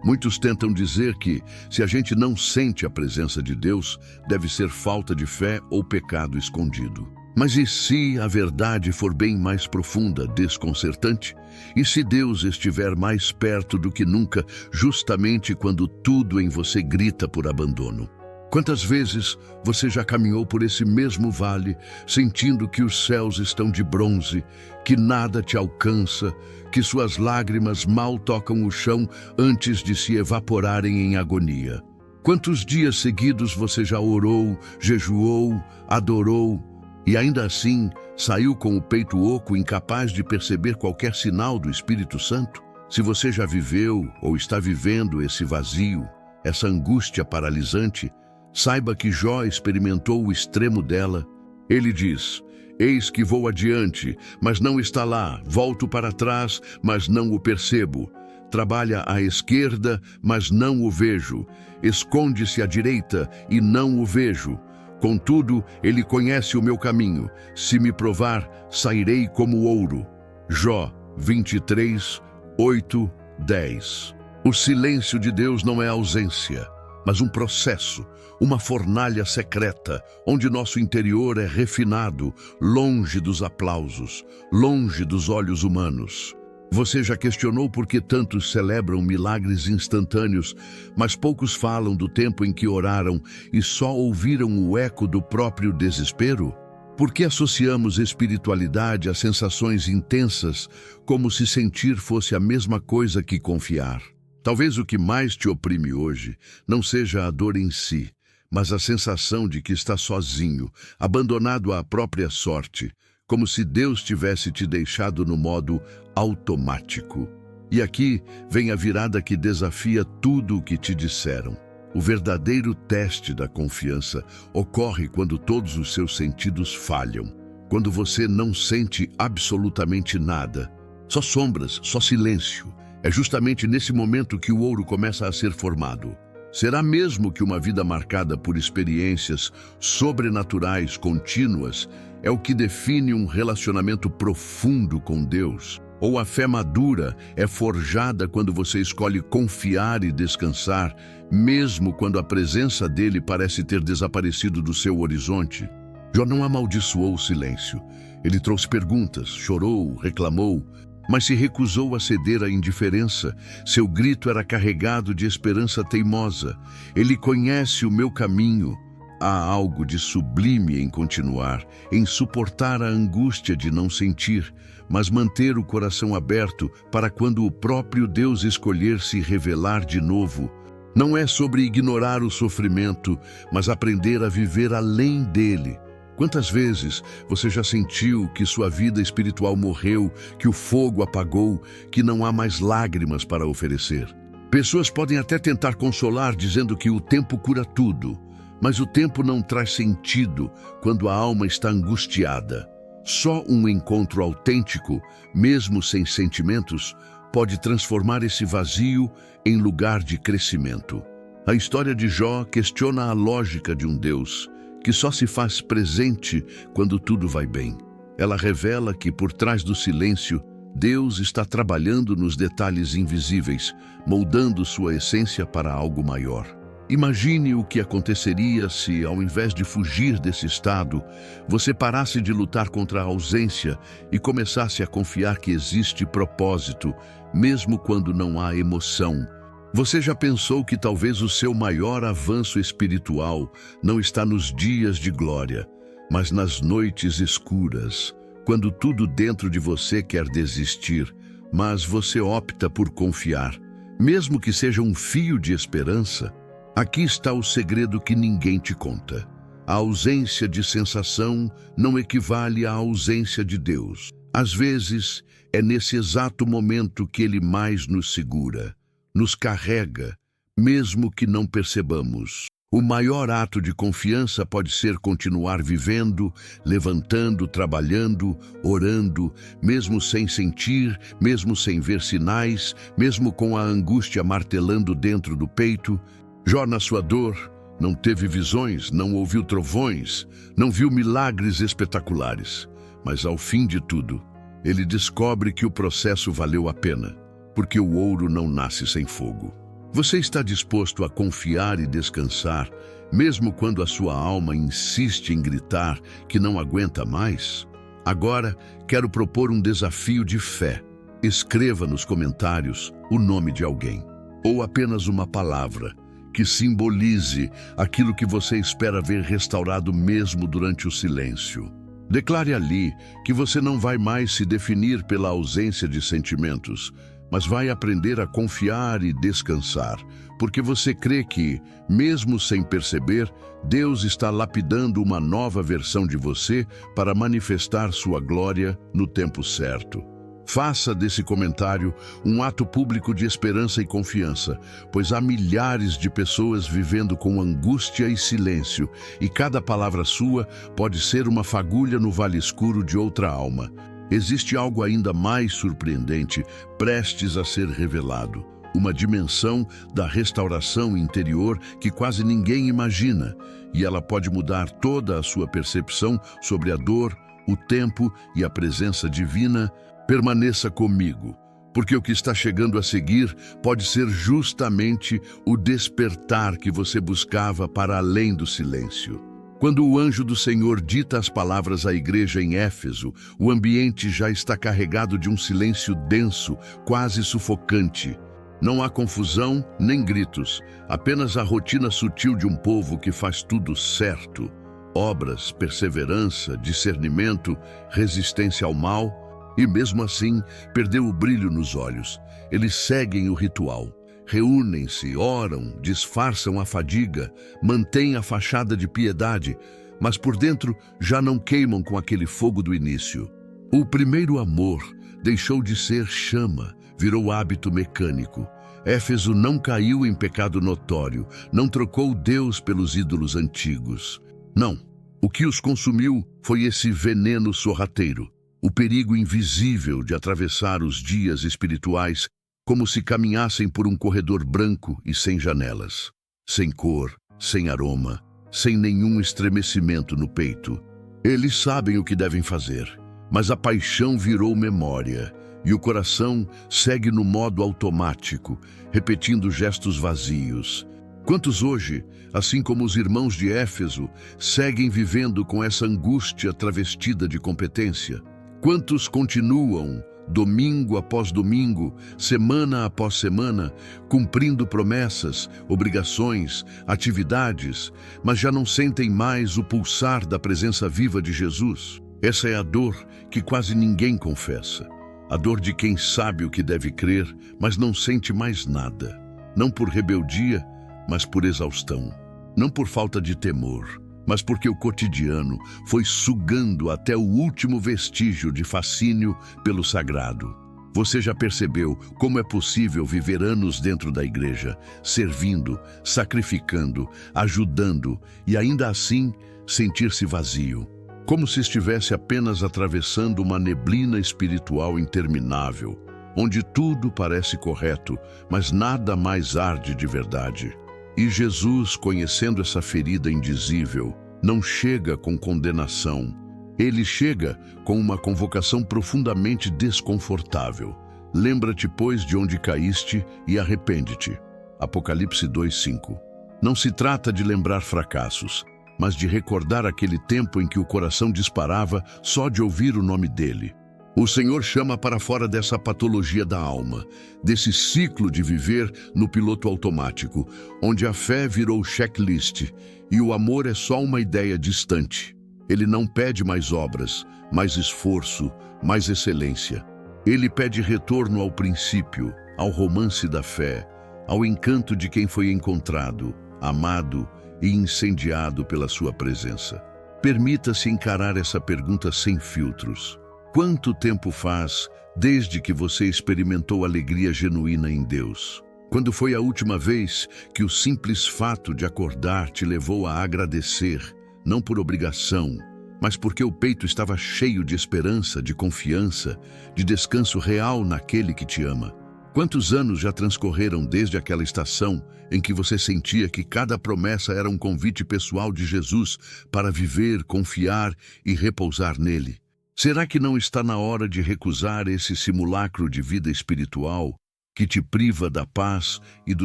Muitos tentam dizer que, se a gente não sente a presença de Deus, deve ser falta de fé ou pecado escondido. Mas e se a verdade for bem mais profunda, desconcertante? E se Deus estiver mais perto do que nunca, justamente quando tudo em você grita por abandono? Quantas vezes você já caminhou por esse mesmo vale, sentindo que os céus estão de bronze, que nada te alcança, que suas lágrimas mal tocam o chão antes de se evaporarem em agonia? Quantos dias seguidos você já orou, jejuou, adorou, e ainda assim saiu com o peito oco, incapaz de perceber qualquer sinal do Espírito Santo? Se você já viveu ou está vivendo esse vazio, essa angústia paralisante, saiba que Jó experimentou o extremo dela. Ele diz: eis que vou adiante, mas não está lá, volto para trás, mas não o percebo. Trabalha à esquerda, mas não o vejo. Esconde-se à direita e não o vejo. Contudo, ele conhece o meu caminho. Se me provar, sairei como ouro. Jó 23, 8, 10. O silêncio de Deus não é ausência, mas um processo, uma fornalha secreta, onde nosso interior é refinado, longe dos aplausos, longe dos olhos humanos. Você já questionou por que tantos celebram milagres instantâneos, mas poucos falam do tempo em que oraram e só ouviram o eco do próprio desespero? Por que associamos espiritualidade a sensações intensas, como se sentir fosse a mesma coisa que confiar? Talvez o que mais te oprime hoje não seja a dor em si, mas a sensação de que está sozinho, abandonado à própria sorte, como se Deus tivesse te deixado no modo automático. E aqui vem a virada que desafia tudo o que te disseram. O verdadeiro teste da confiança ocorre quando todos os seus sentidos falham, quando você não sente absolutamente nada, só sombras, só silêncio. É justamente nesse momento que o ouro começa a ser formado. Será mesmo que uma vida marcada por experiências sobrenaturais contínuas é o que define um relacionamento profundo com Deus? Ou a fé madura é forjada quando você escolhe confiar e descansar, mesmo quando a presença dele parece ter desaparecido do seu horizonte? Jó não amaldiçoou o silêncio. Ele trouxe perguntas, chorou, reclamou, mas se recusou a ceder à indiferença. Seu grito era carregado de esperança teimosa. Ele conhece o meu caminho. Há algo de sublime em continuar, em suportar a angústia de não sentir, mas manter o coração aberto para quando o próprio Deus escolher se revelar de novo. Não é sobre ignorar o sofrimento, mas aprender a viver além dele. Quantas vezes você já sentiu que sua vida espiritual morreu, que o fogo apagou, que não há mais lágrimas para oferecer? Pessoas podem até tentar consolar dizendo que o tempo cura tudo, mas o tempo não traz sentido quando a alma está angustiada. Só um encontro autêntico, mesmo sem sentimentos, pode transformar esse vazio em lugar de crescimento. A história de Jó questiona a lógica de um Deus que só se faz presente quando tudo vai bem. Ela revela que, por trás do silêncio, Deus está trabalhando nos detalhes invisíveis, moldando sua essência para algo maior. Imagine o que aconteceria se, ao invés de fugir desse estado, você parasse de lutar contra a ausência e começasse a confiar que existe propósito, mesmo quando não há emoção. Você já pensou que talvez o seu maior avanço espiritual não está nos dias de glória, mas nas noites escuras, quando tudo dentro de você quer desistir, mas você opta por confiar, mesmo que seja um fio de esperança? Aqui está o segredo que ninguém te conta. A ausência de sensação não equivale à ausência de Deus. Às vezes, é nesse exato momento que Ele mais nos segura, nos carrega, mesmo que não percebamos. O maior ato de confiança pode ser continuar vivendo, levantando, trabalhando, orando, mesmo sem sentir, mesmo sem ver sinais, mesmo com a angústia martelando dentro do peito. Jó, na sua dor, não teve visões, não ouviu trovões, não viu milagres espetaculares. Mas ao fim de tudo, ele descobre que o processo valeu a pena, porque o ouro não nasce sem fogo. Você está disposto a confiar e descansar, mesmo quando a sua alma insiste em gritar que não aguenta mais? Agora, quero propor um desafio de fé. Escreva nos comentários o nome de alguém, ou apenas uma palavra, que simbolize aquilo que você espera ver restaurado mesmo durante o silêncio. Declare ali que você não vai mais se definir pela ausência de sentimentos, mas vai aprender a confiar e descansar, porque você crê que, mesmo sem perceber, Deus está lapidando uma nova versão de você para manifestar sua glória no tempo certo. Faça desse comentário um ato público de esperança e confiança, pois há milhares de pessoas vivendo com angústia e silêncio, e cada palavra sua pode ser uma fagulha no vale escuro de outra alma. Existe algo ainda mais surpreendente prestes a ser revelado, uma dimensão da restauração interior que quase ninguém imagina, e ela pode mudar toda a sua percepção sobre a dor, o tempo e a presença divina. Permaneça comigo, porque o que está chegando a seguir pode ser justamente o despertar que você buscava para além do silêncio. Quando o anjo do Senhor dita as palavras à igreja em Éfeso, o ambiente já está carregado de um silêncio denso, quase sufocante. Não há confusão nem gritos, apenas a rotina sutil de um povo que faz tudo certo. Obras, perseverança, discernimento, resistência ao mal. E mesmo assim, perdeu o brilho nos olhos. Eles seguem o ritual. Reúnem-se, oram, disfarçam a fadiga, mantêm a fachada de piedade, mas por dentro já não queimam com aquele fogo do início. O primeiro amor deixou de ser chama, virou hábito mecânico. Éfeso não caiu em pecado notório, não trocou Deus pelos ídolos antigos. Não, o que os consumiu foi esse veneno sorrateiro. O perigo invisível de atravessar os dias espirituais como se caminhassem por um corredor branco e sem janelas, sem cor, sem aroma, sem nenhum estremecimento no peito. Eles sabem o que devem fazer, mas a paixão virou memória e o coração segue no modo automático, repetindo gestos vazios. Quantos hoje, assim como os irmãos de Éfeso, seguem vivendo com essa angústia travestida de competência? Quantos continuam, domingo após domingo, semana após semana, cumprindo promessas, obrigações, atividades, mas já não sentem mais o pulsar da presença viva de Jesus? Essa é a dor que quase ninguém confessa. A dor de quem sabe o que deve crer, mas não sente mais nada. Não por rebeldia, mas por exaustão. Não por falta de temor, mas porque o cotidiano foi sugando até o último vestígio de fascínio pelo sagrado. Você já percebeu como é possível viver anos dentro da igreja, servindo, sacrificando, ajudando e ainda assim sentir-se vazio? Como se estivesse apenas atravessando uma neblina espiritual interminável, onde tudo parece correto, mas nada mais arde de verdade. E Jesus, conhecendo essa ferida indizível, não chega com condenação. Ele chega com uma convocação profundamente desconfortável. Lembra-te, pois, de onde caíste e arrepende-te. Apocalipse 2:5. Não se trata de lembrar fracassos, mas de recordar aquele tempo em que o coração disparava só de ouvir o nome dele. O Senhor chama para fora dessa patologia da alma, desse ciclo de viver no piloto automático, onde a fé virou checklist e o amor é só uma ideia distante. Ele não pede mais obras, mais esforço, mais excelência. Ele pede retorno ao princípio, ao romance da fé, ao encanto de quem foi encontrado, amado e incendiado pela sua presença. Permita-se encarar essa pergunta sem filtros. Quanto tempo faz desde que você experimentou alegria genuína em Deus? Quando foi a última vez que o simples fato de acordar te levou a agradecer, não por obrigação, mas porque o peito estava cheio de esperança, de confiança, de descanso real naquele que te ama? Quantos anos já transcorreram desde aquela estação em que você sentia que cada promessa era um convite pessoal de Jesus para viver, confiar e repousar nele? Será que não está na hora de recusar esse simulacro de vida espiritual que te priva da paz e do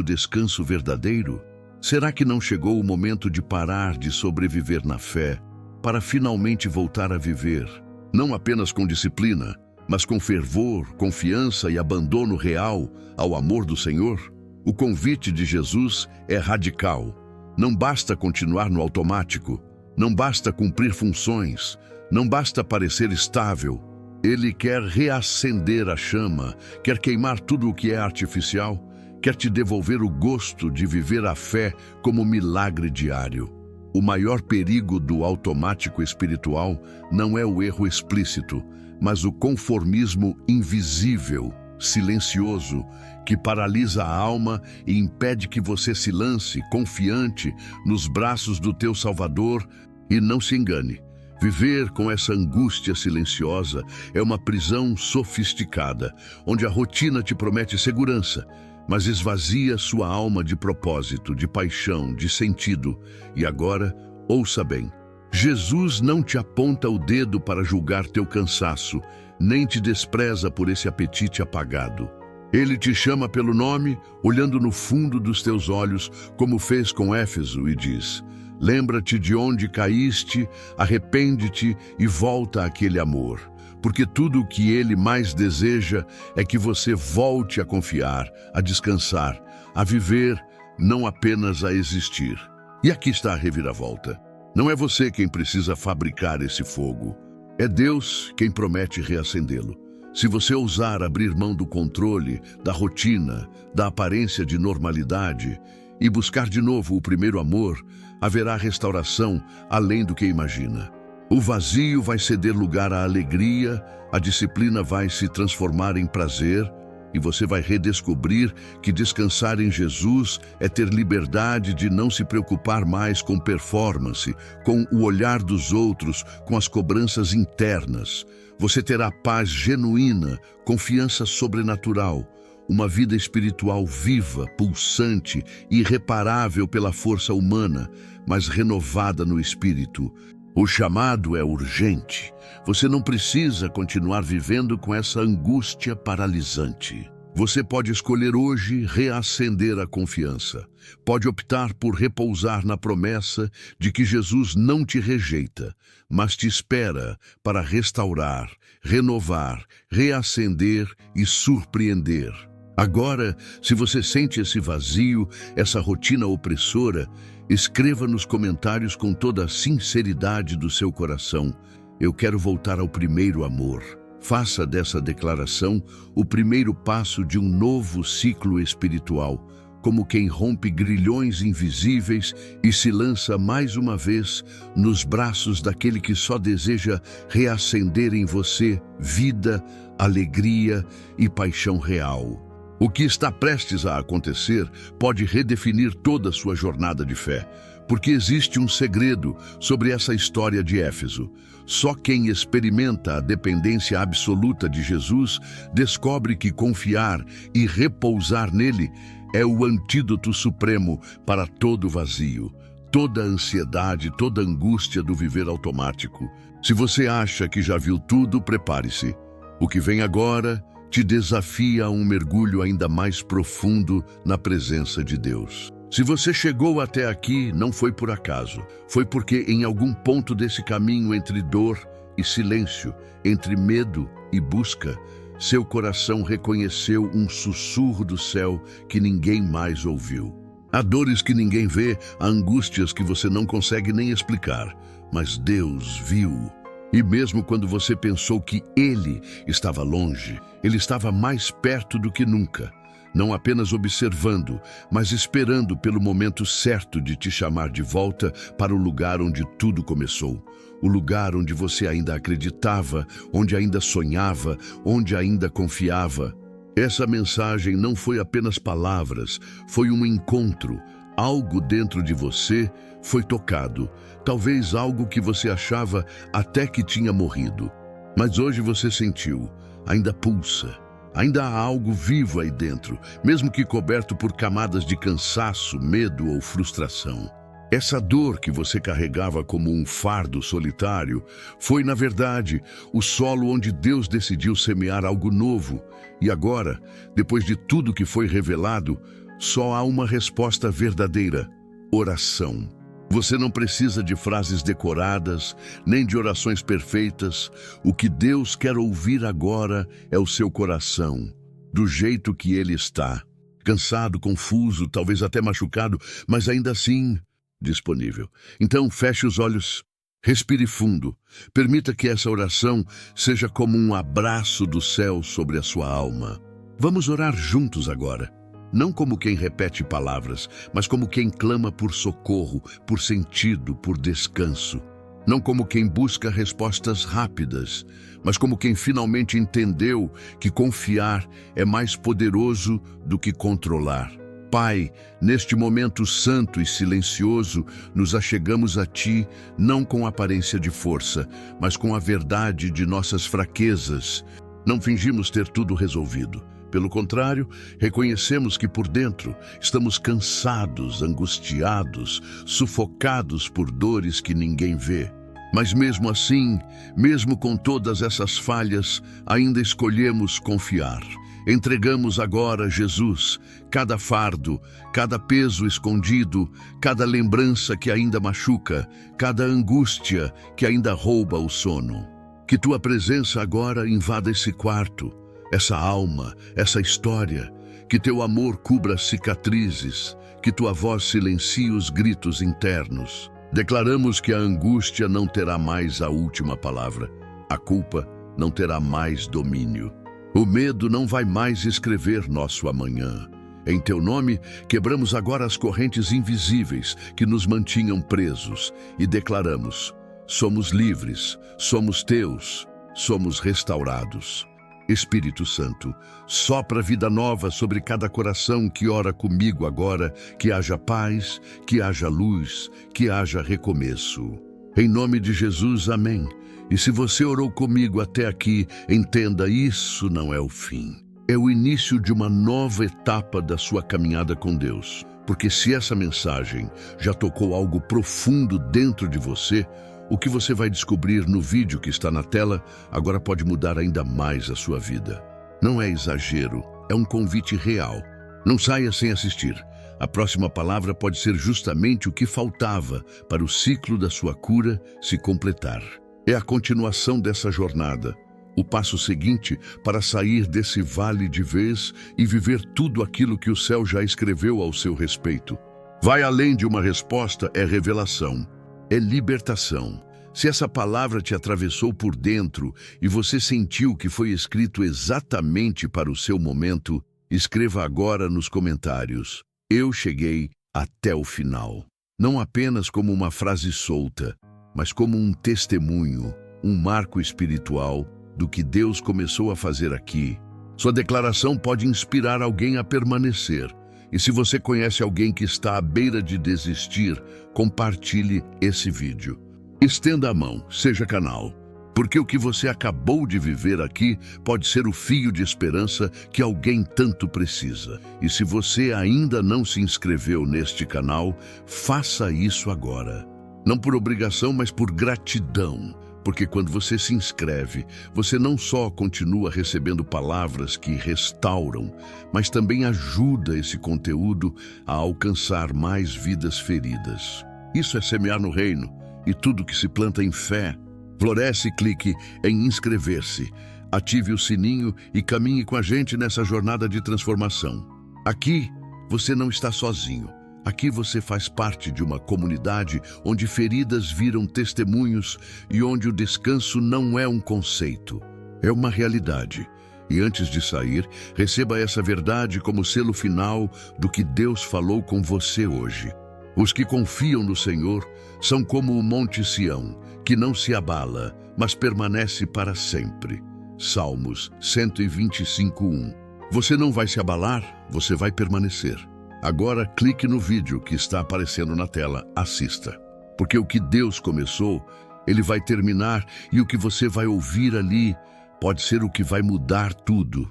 descanso verdadeiro? Será que não chegou o momento de parar de sobreviver na fé, para finalmente voltar a viver, não apenas com disciplina, mas com fervor, confiança e abandono real ao amor do Senhor? O convite de Jesus é radical. Não basta continuar no automático, não basta cumprir funções, não basta parecer estável. Ele quer reacender a chama, quer queimar tudo o que é artificial, quer te devolver o gosto de viver a fé como milagre diário. O maior perigo do automático espiritual não é o erro explícito, mas o conformismo invisível, silencioso, que paralisa a alma e impede que você se lance, confiante, nos braços do teu Salvador. E não se engane, viver com essa angústia silenciosa é uma prisão sofisticada, onde a rotina te promete segurança, mas esvazia sua alma de propósito, de paixão, de sentido. E agora, ouça bem. Jesus não te aponta o dedo para julgar teu cansaço, nem te despreza por esse apetite apagado. Ele te chama pelo nome, olhando no fundo dos teus olhos, como fez com Éfeso, e diz: lembra-te de onde caíste, arrepende-te e volta àquele amor. Porque tudo o que ele mais deseja é que você volte a confiar, a descansar, a viver, não apenas a existir. E aqui está a reviravolta. Não é você quem precisa fabricar esse fogo. É Deus quem promete reacendê-lo. Se você ousar abrir mão do controle, da rotina, da aparência de normalidade e buscar de novo o primeiro amor, haverá restauração além do que imagina. O vazio vai ceder lugar à alegria, a disciplina vai se transformar em prazer, e você vai redescobrir que descansar em Jesus é ter liberdade de não se preocupar mais com performance, com o olhar dos outros, com as cobranças internas. Você terá paz genuína, confiança sobrenatural, uma vida espiritual viva, pulsante, irreparável pela força humana, mas renovada no espírito. O chamado é urgente. Você não precisa continuar vivendo com essa angústia paralisante. Você pode escolher hoje reacender a confiança. Pode optar por repousar na promessa de que Jesus não te rejeita, mas te espera para restaurar, renovar, reacender e surpreender. Agora, se você sente esse vazio, essa rotina opressora, escreva nos comentários com toda a sinceridade do seu coração: eu quero voltar ao primeiro amor. Faça dessa declaração o primeiro passo de um novo ciclo espiritual, como quem rompe grilhões invisíveis e se lança mais uma vez nos braços daquele que só deseja reacender em você vida, alegria e paixão real. O que está prestes a acontecer pode redefinir toda a sua jornada de fé, porque existe um segredo sobre essa história de Éfeso. Só quem experimenta a dependência absoluta de Jesus descobre que confiar e repousar nele é o antídoto supremo para todo vazio, toda ansiedade, toda angústia do viver automático. Se você acha que já viu tudo, prepare-se. O que vem agora te desafia a um mergulho ainda mais profundo na presença de Deus. Se você chegou até aqui, não foi por acaso. Foi porque em algum ponto desse caminho entre dor e silêncio, entre medo e busca, seu coração reconheceu um sussurro do céu que ninguém mais ouviu. Há dores que ninguém vê, há angústias que você não consegue nem explicar, mas Deus viu. E mesmo quando você pensou que Ele estava longe, Ele estava mais perto do que nunca, não apenas observando, mas esperando pelo momento certo de te chamar de volta para o lugar onde tudo começou, o lugar onde você ainda acreditava, onde ainda sonhava, onde ainda confiava. Essa mensagem não foi apenas palavras, foi um encontro. Algo dentro de você foi tocado, talvez algo que você achava até que tinha morrido. Mas hoje você sentiu, ainda pulsa, ainda há algo vivo aí dentro, mesmo que coberto por camadas de cansaço, medo ou frustração. Essa dor que você carregava como um fardo solitário foi, na verdade, o solo onde Deus decidiu semear algo novo. E agora, depois de tudo que foi revelado, só há uma resposta verdadeira: oração. Você não precisa de frases decoradas, nem de orações perfeitas. O que Deus quer ouvir agora é o seu coração, do jeito que ele está. Cansado, confuso, talvez até machucado, mas ainda assim disponível. Então, feche os olhos, respire fundo. Permita que essa oração seja como um abraço do céu sobre a sua alma. Vamos orar juntos agora. Não como quem repete palavras, mas como quem clama por socorro, por sentido, por descanso. Não como quem busca respostas rápidas, mas como quem finalmente entendeu que confiar é mais poderoso do que controlar. Pai, neste momento santo e silencioso, nos achegamos a Ti, não com aparência de força, mas com a verdade de nossas fraquezas. Não fingimos ter tudo resolvido. Pelo contrário, reconhecemos que por dentro estamos cansados, angustiados, sufocados por dores que ninguém vê. Mas mesmo assim, mesmo com todas essas falhas, ainda escolhemos confiar. Entregamos agora, Jesus, cada fardo, cada peso escondido, cada lembrança que ainda machuca, cada angústia que ainda rouba o sono. Que Tua presença agora invada esse quarto, essa alma, essa história. Que Teu amor cubra as cicatrizes, que Tua voz silencie os gritos internos. Declaramos que a angústia não terá mais a última palavra, a culpa não terá mais domínio. O medo não vai mais escrever nosso amanhã. Em Teu nome, quebramos agora as correntes invisíveis que nos mantinham presos e declaramos: somos livres, somos Teus, somos restaurados. Espírito Santo, sopra vida nova sobre cada coração que ora comigo agora, que haja paz, que haja luz, que haja recomeço. Em nome de Jesus, amém. E se você orou comigo até aqui, entenda, isso não é o fim. É o início de uma nova etapa da sua caminhada com Deus. Porque se essa mensagem já tocou algo profundo dentro de você, o que você vai descobrir no vídeo que está na tela agora pode mudar ainda mais a sua vida. Não é exagero, é um convite real. Não saia sem assistir. A próxima palavra pode ser justamente o que faltava para o ciclo da sua cura se completar. É a continuação dessa jornada, o passo seguinte para sair desse vale de vez e viver tudo aquilo que o céu já escreveu ao seu respeito. Vai além de uma resposta, é revelação, é libertação. Se essa palavra te atravessou por dentro e você sentiu que foi escrito exatamente para o seu momento, escreva agora nos comentários: eu cheguei até o final. Não apenas como uma frase solta, mas como um testemunho, um marco espiritual do que Deus começou a fazer aqui. Sua declaração pode inspirar alguém a permanecer. E se você conhece alguém que está à beira de desistir, compartilhe esse vídeo. Estenda a mão, seja canal, porque o que você acabou de viver aqui pode ser o fio de esperança que alguém tanto precisa. E se você ainda não se inscreveu neste canal, faça isso agora. Não por obrigação, mas por gratidão. Porque quando você se inscreve, você não só continua recebendo palavras que restauram, mas também ajuda esse conteúdo a alcançar mais vidas feridas. Isso é semear no reino, e tudo que se planta em fé floresce. Clique em inscrever-se, ative o sininho e caminhe com a gente nessa jornada de transformação. Aqui, você não está sozinho. Aqui você faz parte de uma comunidade onde feridas viram testemunhos e onde o descanso não é um conceito, é uma realidade. E antes de sair, receba essa verdade como selo final do que Deus falou com você hoje. Os que confiam no Senhor são como o Monte Sião, que não se abala, mas permanece para sempre. Salmos 125:1. Você não vai se abalar, você vai permanecer. Agora clique no vídeo que está aparecendo na tela, assista. Porque o que Deus começou, Ele vai terminar, e o que você vai ouvir ali pode ser o que vai mudar tudo.